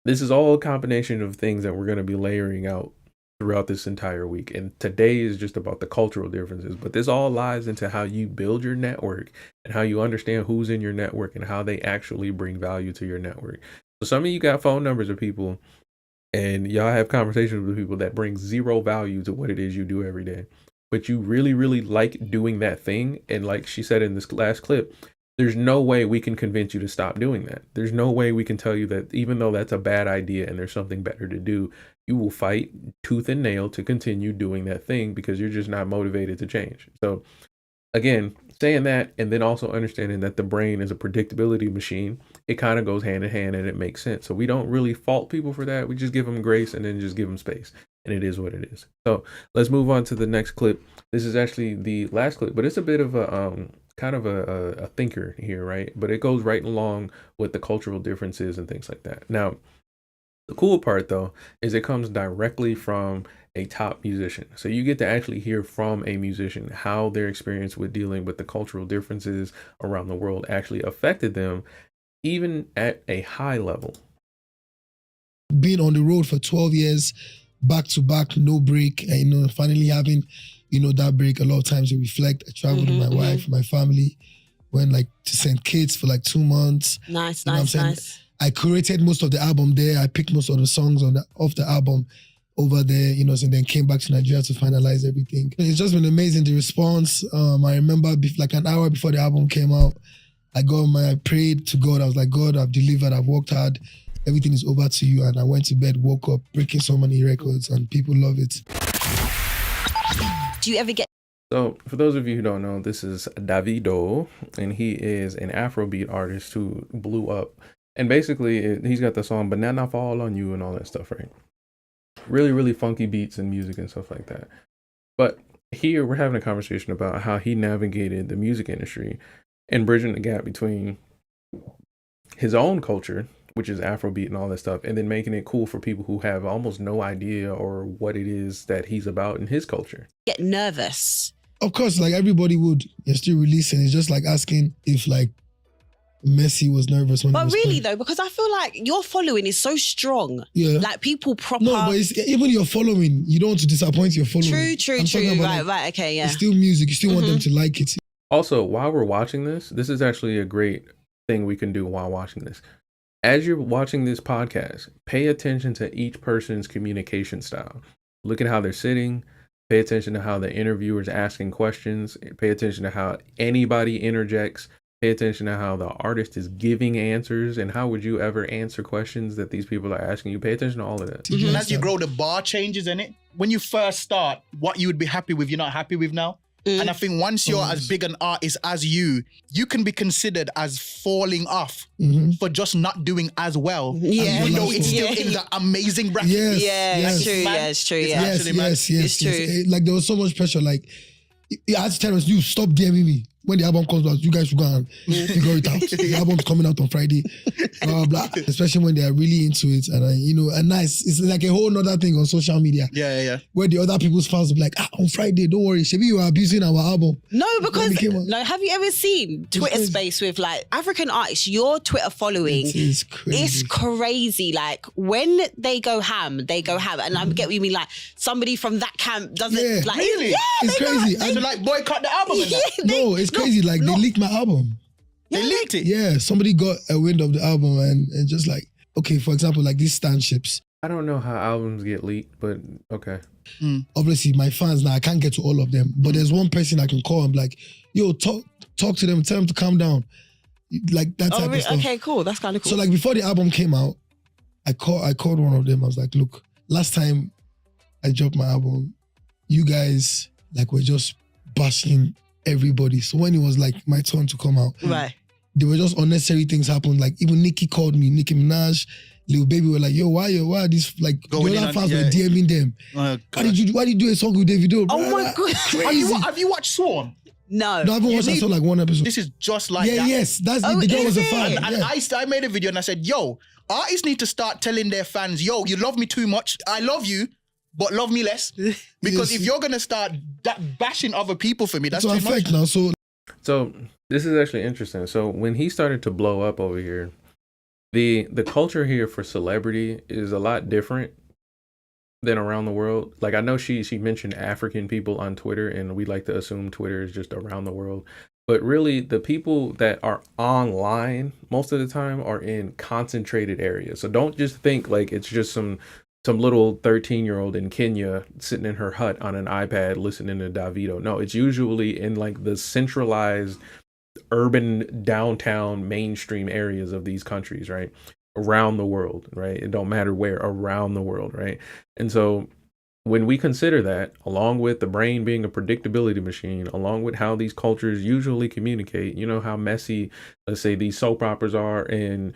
This is all a combination of things that we're going to be layering out throughout this entire week. And today is just about the cultural differences, but this all lies into how you build your network and how you understand who's in your network and how they actually bring value to your network. So some of you got phone numbers of people, and y'all have conversations with people that bring zero value to what it is you do every day, but you really, really like doing that thing. And like she said in this last clip, there's no way we can convince you to stop doing that. There's no way we can tell you that even though that's a bad idea and there's something better to do, you will fight tooth and nail to continue doing that thing, because you're just not motivated to change. So again, saying that, and then also understanding that the brain is a predictability machine, it kind of goes hand in hand, and it makes sense. So we don't really fault people for that. We just give them grace and then just give them space. And it is what it is. So let's move on to the next clip. This is actually the last clip, but it's a bit of a kind of a thinker here, right? But it goes right along with the cultural differences and things like that. Now, the cool part though is it comes directly from a top musician. So you get to actually hear from a musician how their experience with dealing with the cultural differences around the world actually affected them, even at a high level. Been on the road for 12 years, back to back, no break, and, you know, finally having, you know, that break. A lot of times you reflect. I traveled with my wife, my family, went like to St. Kitts for like 2 months. Nice, You know what I'm nice, saying? nice. I curated most of the album there. I picked most of the songs off the album over there, you know, and then came back to Nigeria to finalize everything. It's just been amazing, the response. I remember like an hour before the album came out, I prayed to God. I was like, God, I've delivered, I've worked hard. Everything is over to you. And I went to bed, woke up, breaking so many records, and people love it. Do you ever get... So, for those of you who don't know, this is Davido, and he is an Afrobeat artist who blew up. And basically, he's got the song Banana Fall on You and all that stuff, right? Really, really funky beats and music and stuff like that. But here, we're having a conversation about how he navigated the music industry and bridging the gap between his own culture, which is Afrobeat and all that stuff, and then making it cool for people who have almost no idea or what it is that he's about in his culture. Get nervous? Of course, like everybody would. You're still releasing. It's just like asking if like Messi was nervous when he But was really playing. though, because I feel like your following is so strong. Yeah. Like people proper... No, but it's, even your following, you don't want to disappoint your following. True. I'm talking about, Right, okay, yeah. It's still music. You still want them to like it. Also, while we're watching this is actually a great thing we can do while watching this. As you're watching this podcast, pay attention to each person's communication style. Look at how they're sitting. Pay attention to how the interviewer's asking questions. Pay attention to how anybody interjects. Pay attention to how the artist is giving answers, and how would you ever answer questions that these people are asking you. Pay attention to all of that. And as you grow, the bar changes, innit? When you first start, what you would be happy with, you're not happy with now. And I think once you're as big an artist as you can be considered as falling off for just not doing as well. Yeah. Even though it's still in the amazing bracket. Yes, Yeah, yes. it's true, yeah, it's true, yeah. Yes, Actually, man, yes. it's true. Like there was so much pressure. Like I had to tell us, you stop DMing me. When the album comes out, you guys should go and figure it out. The album's coming out on Friday, blah, blah, blah. Especially when they are really into it. And, you know, and nice. It's like a whole nother thing on social media. Yeah. Where the other people's fans will be like, on Friday, don't worry. Shebi, you are abusing our album. No, because Like, have you ever seen Twitter crazy. space with like African artists? Your Twitter following It's crazy. is crazy. Like when they go ham, and I get what you mean. Like somebody from that camp doesn't Yeah. like. Really? Yeah, It's they crazy. Go, So like boycott the album and that. No, it's crazy. Like they leaked my album. They leaked it. Yeah, somebody got a wind of the album and just like, okay, for example, like these stanships. I don't know how albums get leaked, but okay. Obviously, my fans now, I can't get to all of them, but there's one person I can call and be like, yo, talk to them, tell them to calm down. Like that type of stuff. okay, cool. That's kind of cool. So like before the album came out, I called one of them. I was like, look, last time I dropped my album, you guys like were just bashing everybody. So when it was like my turn to come out, right. there were just unnecessary things happen. Like even Nicki called me, Nicki Minaj, Lil Baby were like, yo, why are these like Going the in other on- fans yeah. were DMing them? Oh, Why did you do a song with Davido? Oh my God. Have you watched Swarm? No. No, I haven't watched. I saw like one episode. This is just like Yeah, that. yes, that's Oh, the girl was a is fan. it? And Yeah. I made a video and I said, yo, artists need to start telling their fans, yo, you love me too much. I love you, but love me less. Because Yes. if you're going to start bashing other people for me, that's So too affect much. now. So So this is actually interesting. So when he started to blow up over here, the culture here for celebrity is a lot different than around the world. Like I know she mentioned African people on Twitter, and we like to assume Twitter is just around the world. But really, the people that are online most of the time are in concentrated areas. So don't just think like it's just some little 13-year-old in Kenya sitting in her hut on an iPad listening to Davido. No, it's usually in like the centralized urban downtown mainstream areas of these countries, right? Around the world, right? It don't matter where, around the world, right? And so when we consider that, along with the brain being a predictability machine, along with how these cultures usually communicate, you know how messy, let's say, these soap operas are in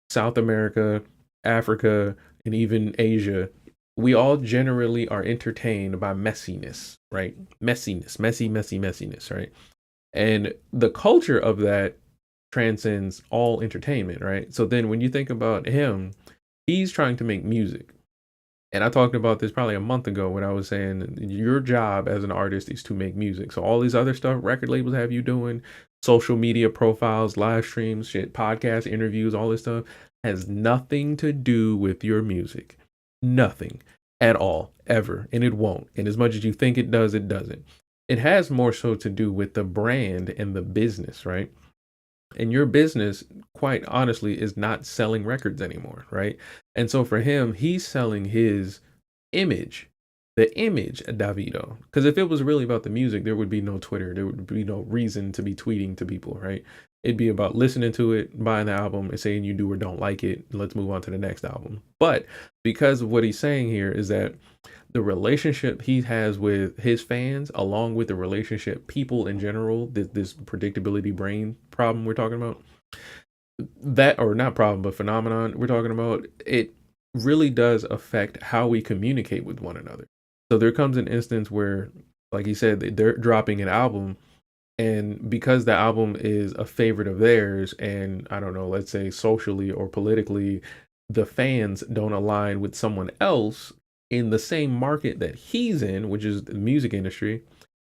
South America, Africa, and even Asia, we all generally are entertained by messiness, right? Messiness, messiness, right? And the culture of that transcends all entertainment, right? So then when you think about him, he's trying to make music. And I talked about this probably a month ago when I was saying your job as an artist is to make music. So all these other stuff record labels have you doing, social media profiles, live streams, shit, podcasts, interviews, all this stuff has nothing to do with your music. Nothing. at all, ever. And it won't. And as much as you think it does, it doesn't. It has more so to do with the brand and the business, right? And your business, quite honestly, is not selling records anymore, right? And so for him, he's selling his image, the image of Davido. Because if it was really about the music, there would be no Twitter. There would be no reason to be tweeting to people, right? It'd be about listening to it, buying the album, and saying you do or don't like it. Let's move on to the next album. But because of what he's saying here is that the relationship he has with his fans, along with the relationship people in general, this predictability brain problem we're talking about, that, or not problem, but phenomenon we're talking about, it really does affect how we communicate with one another. So there comes an instance where, like he said, they're dropping an album, and because the album is a favorite of theirs, and I don't know, let's say socially or politically, the fans don't align with someone else in the same market that he's in, which is the music industry,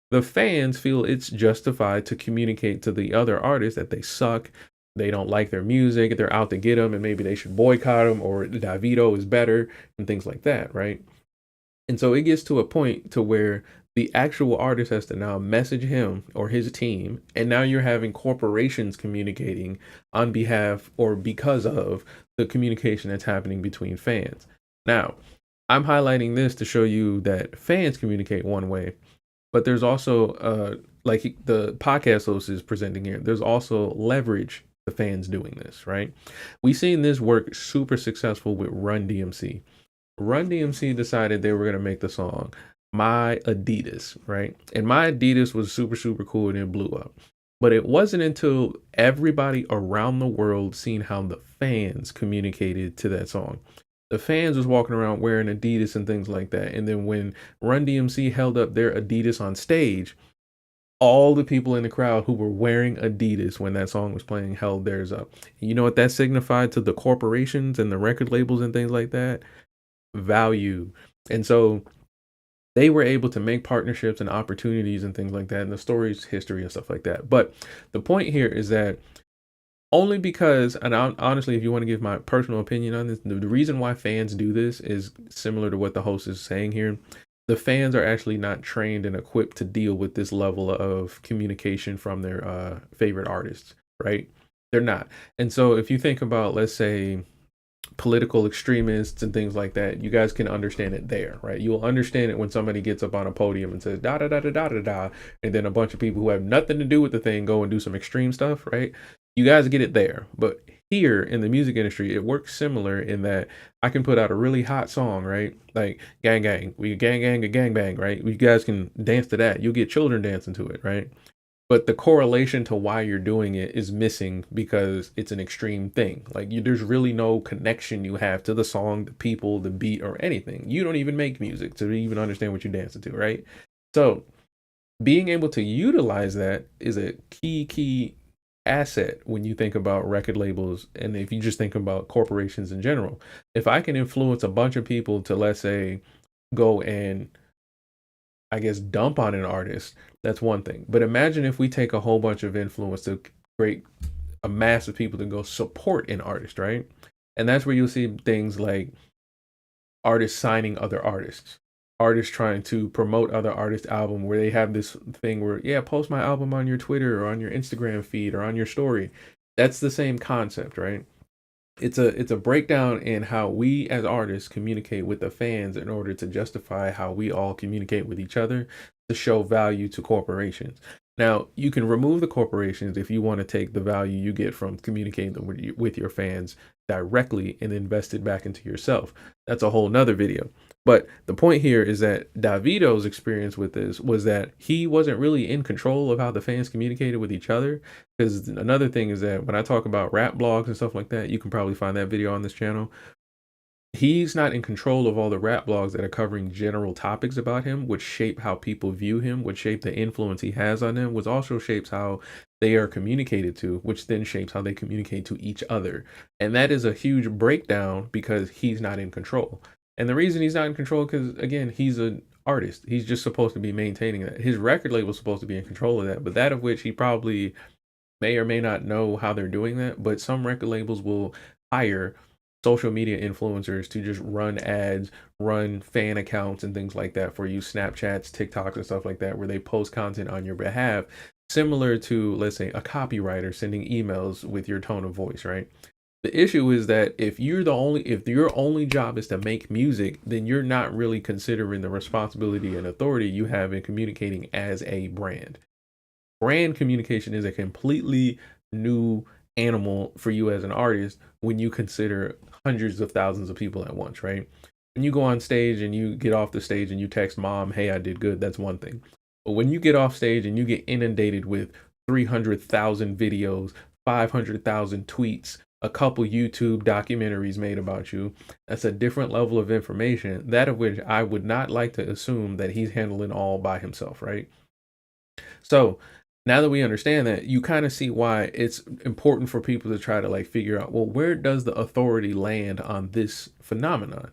the fans feel it's justified to communicate to the other artists that they suck, they don't like their music, they're out to get them, and maybe they should boycott them, or Davido is better, and things like that, right? And so it gets to a point to where the actual artist has to now message him or his team, and now you're having corporations communicating on behalf or because of the communication that's happening between fans. Now, I'm highlighting this to show you that fans communicate one way, but there's also, like the podcast host is presenting here, there's also leverage the fans doing this, right? We've seen this work super successful with Run DMC. Run DMC decided they were going to make the song My Adidas, right? And My Adidas was super, super cool and it blew up. But it wasn't until everybody around the world seen how the fans communicated to that song. The fans was walking around wearing Adidas and things like that. And then when Run DMC held up their Adidas on stage, all the people in the crowd who were wearing Adidas when that song was playing held theirs up. You know what that signified to the corporations and the record labels and things like that? Value. And so they were able to make partnerships and opportunities and things like that, and the story's history and stuff like that. But the point here is that only because, and honestly, if you want to give my personal opinion on this, the reason why fans do this is similar to what the host is saying here. The fans are actually not trained and equipped to deal with this level of communication from their favorite artists, right? They're not. And so if you think about, let's say, political extremists and things like that, you guys can understand it there, right? You'll understand it when somebody gets up on a podium and says da da da da da da da, and then a bunch of people who have nothing to do with the thing go and do some extreme stuff, right? You guys get it there. But here in the music industry, it works similar in that I can put out a really hot song, right? Like gang gang, we gang gang a gang bang, right? You guys can dance to that. You'll get children dancing to it, right? But the correlation to why you're doing it is missing because it's an extreme thing. Like there's really no connection you have to the song, the people, the beat, or anything. You don't even make music to even understand what you're dancing to, right? So being able to utilize that is a key asset when you think about record labels, and if you just think about corporations in general. If I can influence a bunch of people to, let's say, go and I guess dump on an artist, that's one thing. But imagine if we take a whole bunch of influence to create a mass of people to go support an artist, right? And that's where you'll see things like artists signing other artists, artists trying to promote other artists' album, where they have this thing where, yeah, post my album on your Twitter or on your Instagram feed or on your story. That's the same concept, right? It's a breakdown in how we as artists communicate with the fans in order to justify how we all communicate with each other to show value to corporations. Now, you can remove the corporations if you want to take the value you get from communicating with your fans directly and invest it back into yourself. That's a whole nother video. But the point here is that Davido's experience with this was that he wasn't really in control of how the fans communicated with each other. Because another thing is that when I talk about rap blogs and stuff like that, you can probably find that video on this channel. He's not in control of all the rap blogs that are covering general topics about him, which shape how people view him, which shape the influence he has on them, which also shapes how they are communicated to, which then shapes how they communicate to each other. And that is a huge breakdown because he's not in control. And the reason he's not in control, because again, he's an artist. He's just supposed to be maintaining that. His record label is supposed to be in control of that, but that of which he probably may or may not know how they're doing that. But some record labels will hire social media influencers to just run ads, run fan accounts and things like that for you, Snapchats, TikToks and stuff like that, where they post content on your behalf, similar to, let's say, a copywriter sending emails with your tone of voice, right? The issue is that if your only job is to make music, then you're not really considering the responsibility and authority you have in communicating as a brand. Brand communication is a completely new animal for you as an artist when you consider hundreds of thousands of people at once, right? When you go on stage and you get off the stage and you text mom, hey, I did good, that's one thing. But when you get off stage and you get inundated with 300,000 videos, 500,000 tweets, a couple YouTube documentaries made about you, that's a different level of information, that of which I would not like to assume that he's handling all by himself, right? So now that we understand that, you kind of see why it's important for people to try to like figure out, well, where does the authority land on this phenomenon?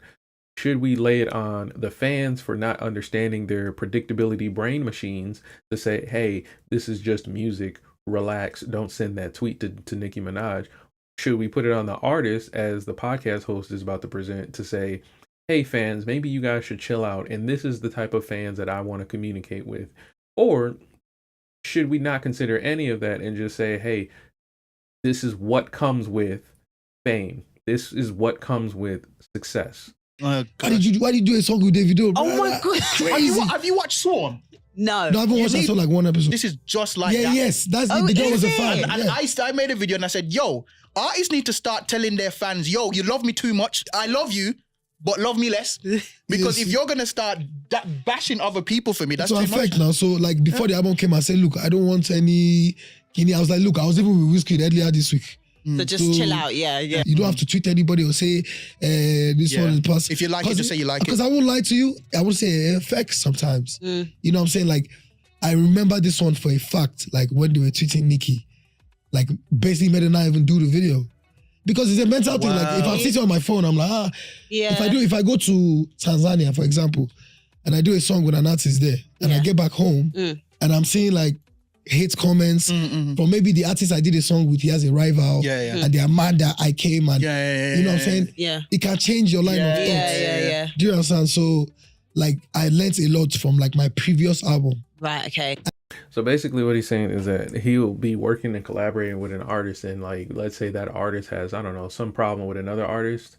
Should we lay it on the fans for not understanding their predictability brain machines to say, hey, this is just music, relax, don't send that tweet to Nicki Minaj? Should we put it on the artist, as the podcast host is about to present, to say, hey fans, maybe you guys should chill out, and this is the type of fans that I want to communicate with? Or should we not consider any of that and just say, hey, this is what comes with fame. This is what comes with success. Why did you do a song with Davido? Oh my God. Crazy. Have you watched Swarm? No. No, I haven't watched that song like one episode. This is just like that. Yes, that's Oh, the girl was a is fan. it? And I made a video and I said, yo, artists need to start telling their fans, yo, you love me too much. I love you, but love me less. Because if you're going to start bashing other people for me, that's so too affect much. now. So like before the album came, I said, look, I don't want any guinea. I was like, look, I was even with Wizkid earlier this week. So just chill out, yeah. You don't have to tweet anybody or say this one is past. If you like it, just say you like it. Because I won't lie to you, I would say it affects sometimes. You know what I'm saying? Like, I remember this one for a fact, like when they were tweeting Nicki, like basically made her not even do the video. Because it's a mental thing. Like if I'm sitting on my phone, I'm like, if I go to Tanzania, for example, and I do a song with an artist there, and I get back home, and I'm seeing like hate comments from maybe the artist I did a song with, he has a rival, and they're mad that I came, and you know what I'm saying? Yeah. It can change your line of thoughts. Yeah. Do you understand? So like I learned a lot from like my previous album. Right, okay. So basically what he's saying is that he'll be working and collaborating with an artist, and like, let's say that artist has, I don't know, some problem with another artist.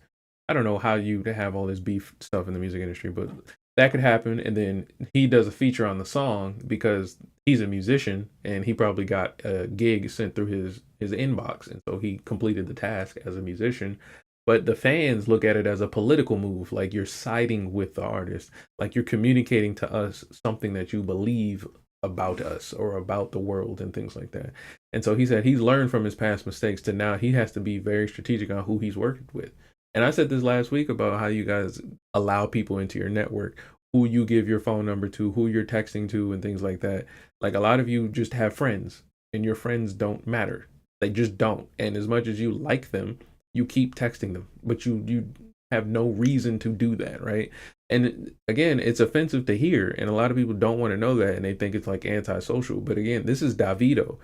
I don't know how you have all this beef stuff in the music industry, but that could happen. And then he does a feature on the song because he's a musician and he probably got a gig sent through his inbox. And so he completed the task as a musician. But the fans look at it as a political move, like you're siding with the artist, like you're communicating to us something that you believe about us or about the world and things like that. And so he said he's learned from his past mistakes to now he has to be very strategic on who he's working with. And I said this last week about how you guys allow people into your network, who you give your phone number to, who you're texting to, and things like that. Like a lot of you just have friends and your friends don't matter. They just don't. And as much as you like them, you keep texting them, but you have no reason to do that, right? And again, it's offensive to hear, and a lot of people don't want to know that, and they think it's like antisocial. But again, this is Davido.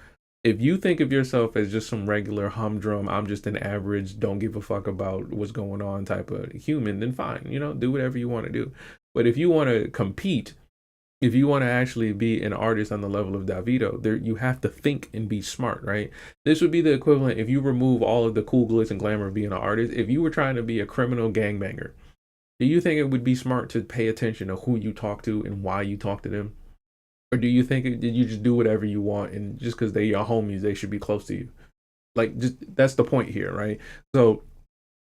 If you think of yourself as just some regular humdrum, I'm just an average, don't give a fuck about what's going on type of human, then fine, do whatever you want to do. But if you want to compete, if you want to actually be an artist on the level of Davido, you have to think and be smart, right? This would be the equivalent if you remove all of the cool glitz and glamour of being an artist. If you were trying to be a criminal gangbanger, do you think it would be smart to pay attention to who you talk to and why you talk to them? Or do you think that you just do whatever you want and just because they're your homies, they should be close to you? Like, just that's the point here, right? So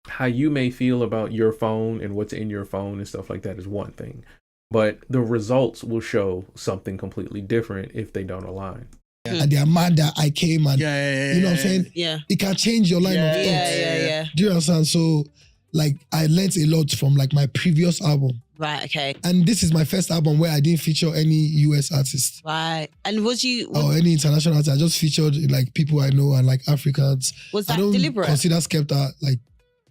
how you may feel about your phone and what's in your phone and stuff like that is one thing. But the results will show something completely different if they don't align. And they're mad that I came, and you know what I'm saying? Yeah. It can change your line of thoughts. Yeah. Do you understand? So like I learned a lot from like my previous album. Right, okay. And this is my first album where I didn't feature any US artists. Right. And or any international artists. I just featured like people I know and like Africans. Was that I don't deliberate? consider Skepta like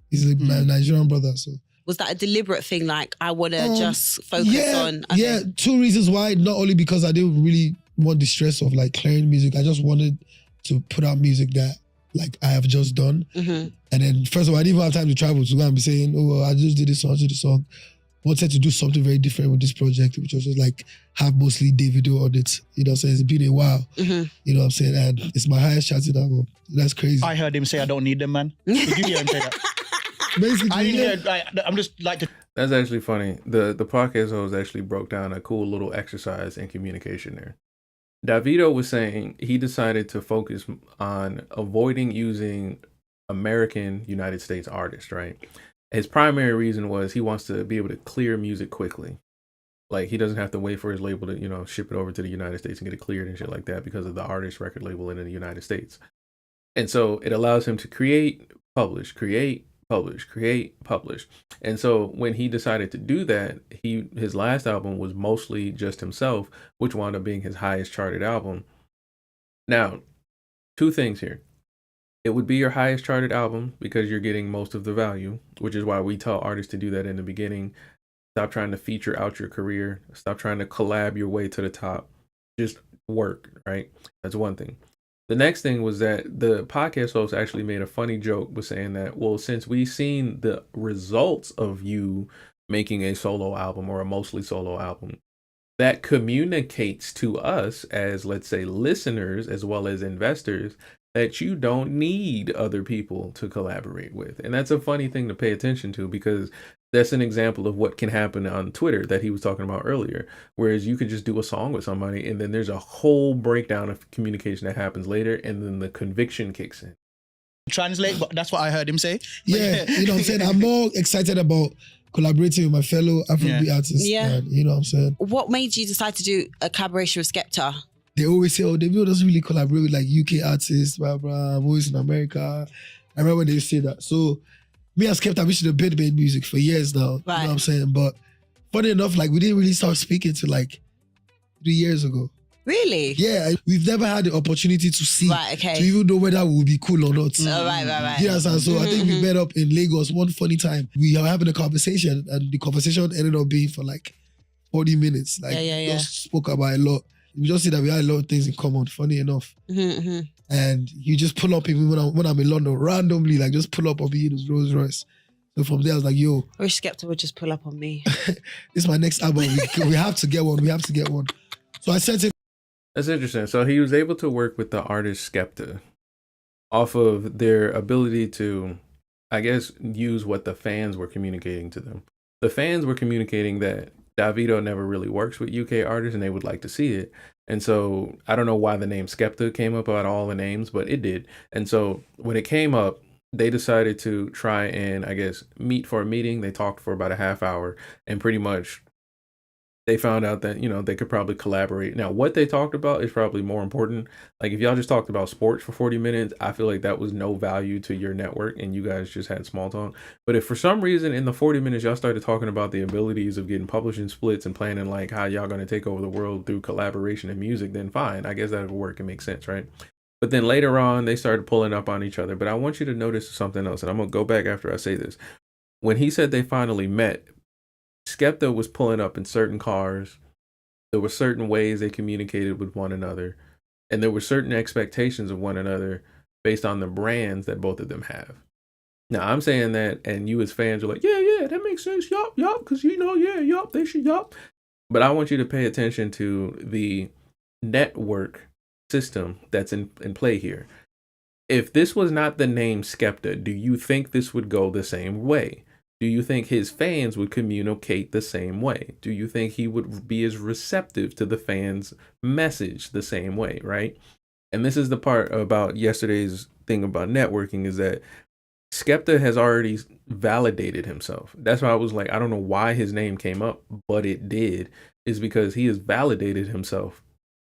he's a Nigerian brother. So was that a deliberate thing? Like I want to just focus on. Okay. Yeah, two reasons why. Not only because I didn't really want the stress of like clearing music. I just wanted to put out music that like I have just done. Mm-hmm. And then first of all, I didn't even have time to travel to go and be saying, oh, well, I just did this song, wanted to do something very different with this project, which was just like have mostly Davido on it. You know what I'm saying? It's been a while. Mm-hmm. You know what I'm saying? And it's my highest charting album. That's crazy. I heard him say, I don't need them, man. Did you hear him say that? Basically, I didn't hear, I'm just like to. That's actually funny. The podcast host actually broke down a cool little exercise in communication there. Davido was saying he decided to focus on avoiding using American United States artists, right? His primary reason was he wants to be able to clear music quickly. Like he doesn't have to wait for his label to, you know, ship it over to the United States and get it cleared and shit like that because of the artist record label in the United States. And so it allows him to create, publish, create, publish, create, publish. And so when he decided to do that, his last album was mostly just himself, which wound up being his highest charted album. Now, two things here. It would be your highest charted album because you're getting most of the value, which is why we tell artists to do that in the beginning. Stop trying to feature out your career. Stop trying to collab your way to the top. Just work, right? That's one thing. The next thing was that the podcast host actually made a funny joke with saying that, well, since we've seen the results of you making a solo album or a mostly solo album, that communicates to us as, let's say, listeners as well as investors that you don't need other people to collaborate with. And that's a funny thing to pay attention to because that's an example of what can happen on Twitter that he was talking about earlier. Whereas you could just do a song with somebody and then there's a whole breakdown of communication that happens later and then the conviction kicks in. Translate, but that's what I heard him say. Yeah, you know what I'm saying? I'm more excited about collaborating with my fellow Afrobeat artists. Yeah. And, you know what I'm saying? What made you decide to do a collaboration with Skepta? They always say, oh, Davido doesn't really collaborate with like UK artists, blah, blah. I'm always in America. I remember when they say that. So me and Skepta, we should have been made music for years now. Right. You know what I'm saying? But funny enough, like we didn't really start speaking till like 3 years ago. Really? Yeah, we've never had the opportunity to see, Right, okay. to even know whether we would be cool or not. Oh, right. You understand? So I think we met up in Lagos one funny time. We are having a conversation and the conversation ended up being for like 40 minutes. Like, just spoke about a lot. We just see that we had a lot of things in common, funny enough. Mm-hmm. And you just pull up even when I'm in London, randomly, like just pull up on me in his Rolls Royce. So from there, I was like, yo. I wish Skepta would just pull up on me. This is my next album. We have to get one. We have to get one. So I sent it. That's interesting. So he was able to work with the artist Skepta off of their ability to, I guess, use what the fans were communicating to them. The fans were communicating that Davido never really works with UK artists and they would like to see it. And so I don't know why the name Skepta came up out of all the names, but it did. And so when it came up, they decided to try and, I guess, meet for a meeting. They talked for about a half hour and pretty much they found out that, you know, they could probably collaborate. Now, what they talked about is probably more important. Like if y'all just talked about sports for 40 minutes, I feel like that was no value to your network and you guys just had small talk. But if for some reason in the 40 minutes, y'all started talking about the abilities of getting publishing splits and planning like how y'all going to take over the world through collaboration and music, then fine. I guess that would work and make sense, right? But then later on, they started pulling up on each other. But I want you to notice something else. And I'm going to go back after I say this. When he said they finally met, Skepta was pulling up in certain cars. There were certain ways they communicated with one another. And there were certain expectations of one another based on the brands that both of them have. Now, I'm saying that, and you as fans are like, yeah, that makes sense. Yup, because, you know, yup, they should, yup. But I want you to pay attention to the network system that's in play here. If this was not the name Skepta, do you think this would go the same way? Do you think his fans would communicate the same way? Do you think he would be as receptive to the fans' message the same way, right? And this is the part about yesterday's thing about networking is that Skepta has already validated himself. That's why I was like, I don't know why his name came up, but it did, is because he has validated himself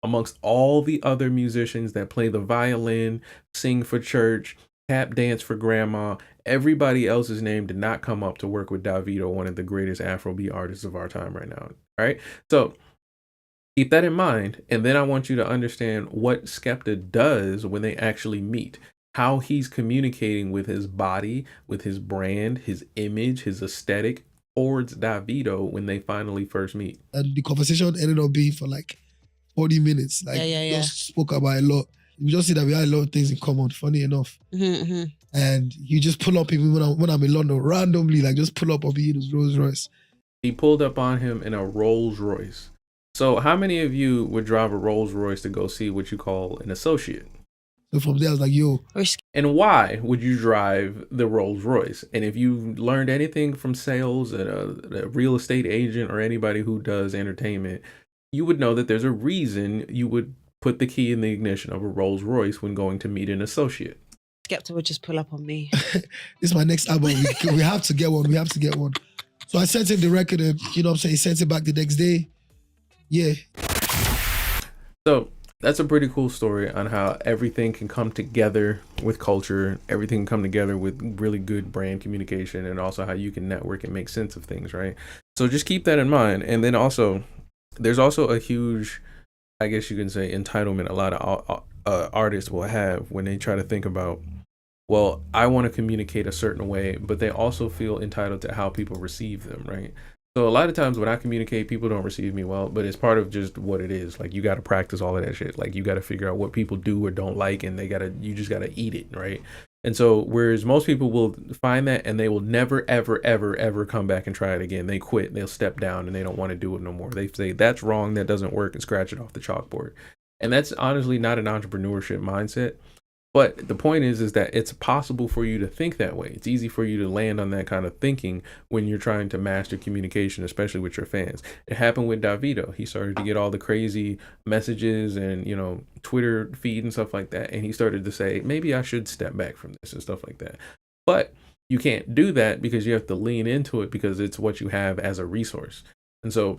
amongst all the other musicians that play the violin, sing for church, tap dance for grandma. Everybody else's name did not come up to work with Davido, one of the greatest Afrobeat artists of our time right now. Right? So keep that in mind. And then I want you to understand what Skepta does when they actually meet, how he's communicating with his body, with his brand, his image, his aesthetic towards Davido when they finally first meet. And the conversation ended up being for like 40 minutes. Like, just spoke about a lot. We just see that we had a lot of things in common, funny enough. And you just pull up even when I'm in London, randomly, like just pull up on me in his Rolls Royce. He pulled up on him in a Rolls Royce. So how many of you would drive a Rolls Royce to go see what you call an associate? So from there, I was like, yo. And why would you drive the Rolls Royce? And if you learned anything from sales and a real estate agent or anybody who does entertainment, you would know that there's a reason you would put the key in the ignition of a Rolls Royce when going to meet an associate. Skepta would just pull up on me. This is my next album. We have to get one. We have to get one. So I sent him the record and, you know what I'm saying, he sent it back the next day. Yeah. So that's a pretty cool story on how everything can come together with culture, everything can come together with really good brand communication, and also how you can network and make sense of things, right? So just keep that in mind. And then also, there's also a huge, I guess you can say, entitlement a lot of artists will have when they try to think about, well, I want to communicate a certain way, but they also feel entitled to how people receive them, right? So a lot of times when I communicate, people don't receive me well, but it's part of just what it is. Like, you got to practice all of that shit. Like, you got to figure out what people do or don't like, and you just got to eat it, right? And so whereas most people will find that and they will never, ever, ever, ever come back and try it again. They quit, they'll step down and they don't want to do it no more. They say, that's wrong, that doesn't work, and scratch it off the chalkboard. And that's honestly not an entrepreneurship mindset. But the point is that it's possible for you to think that way. It's easy for you to land on that kind of thinking when you're trying to master communication, especially with your fans. It happened with Davido. He started to get all the crazy messages and, you know, Twitter feed and stuff like that. And he started to say, maybe I should step back from this and stuff like that. But you can't do that because you have to lean into it because it's what you have as a resource. And so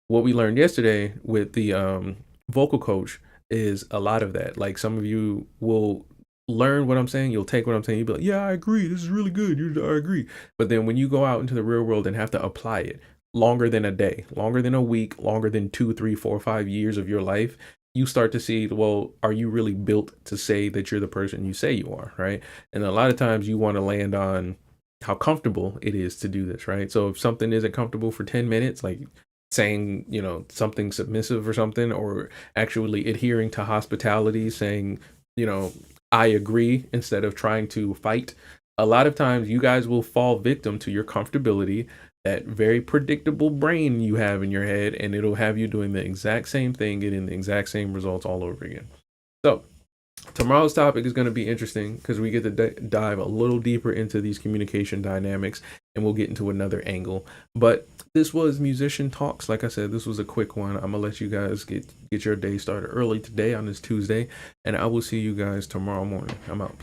what we learned yesterday with the vocal coach is a lot of that. Like, some of you will learn what I'm saying, you'll take what I'm saying, you'll be like, yeah, I agree, this is really good, I agree. But then when you go out into the real world and have to apply it longer than a day, longer than a week, longer than 2, 3, 4, 5 years of your life, you start to see, well, are you really built to say that you're the person you say you are, right? And a lot of times you want to land on how comfortable it is to do this, right? So if something isn't comfortable for 10 minutes, like saying, you know, something submissive or something, or actually adhering to hospitality, saying, you know, I agree instead of trying to fight. A lot of times you guys will fall victim to your comfortability, that very predictable brain you have in your head, and it'll have you doing the exact same thing, getting the exact same results all over again. So tomorrow's topic is going to be interesting because we get to dive a little deeper into these communication dynamics, and we'll get into another angle. But this was Musician Talks. Like I said, this was a quick one. I'm gonna let you guys get your day started early today on this Tuesday, and I will see you guys tomorrow morning. I'm out. Peace.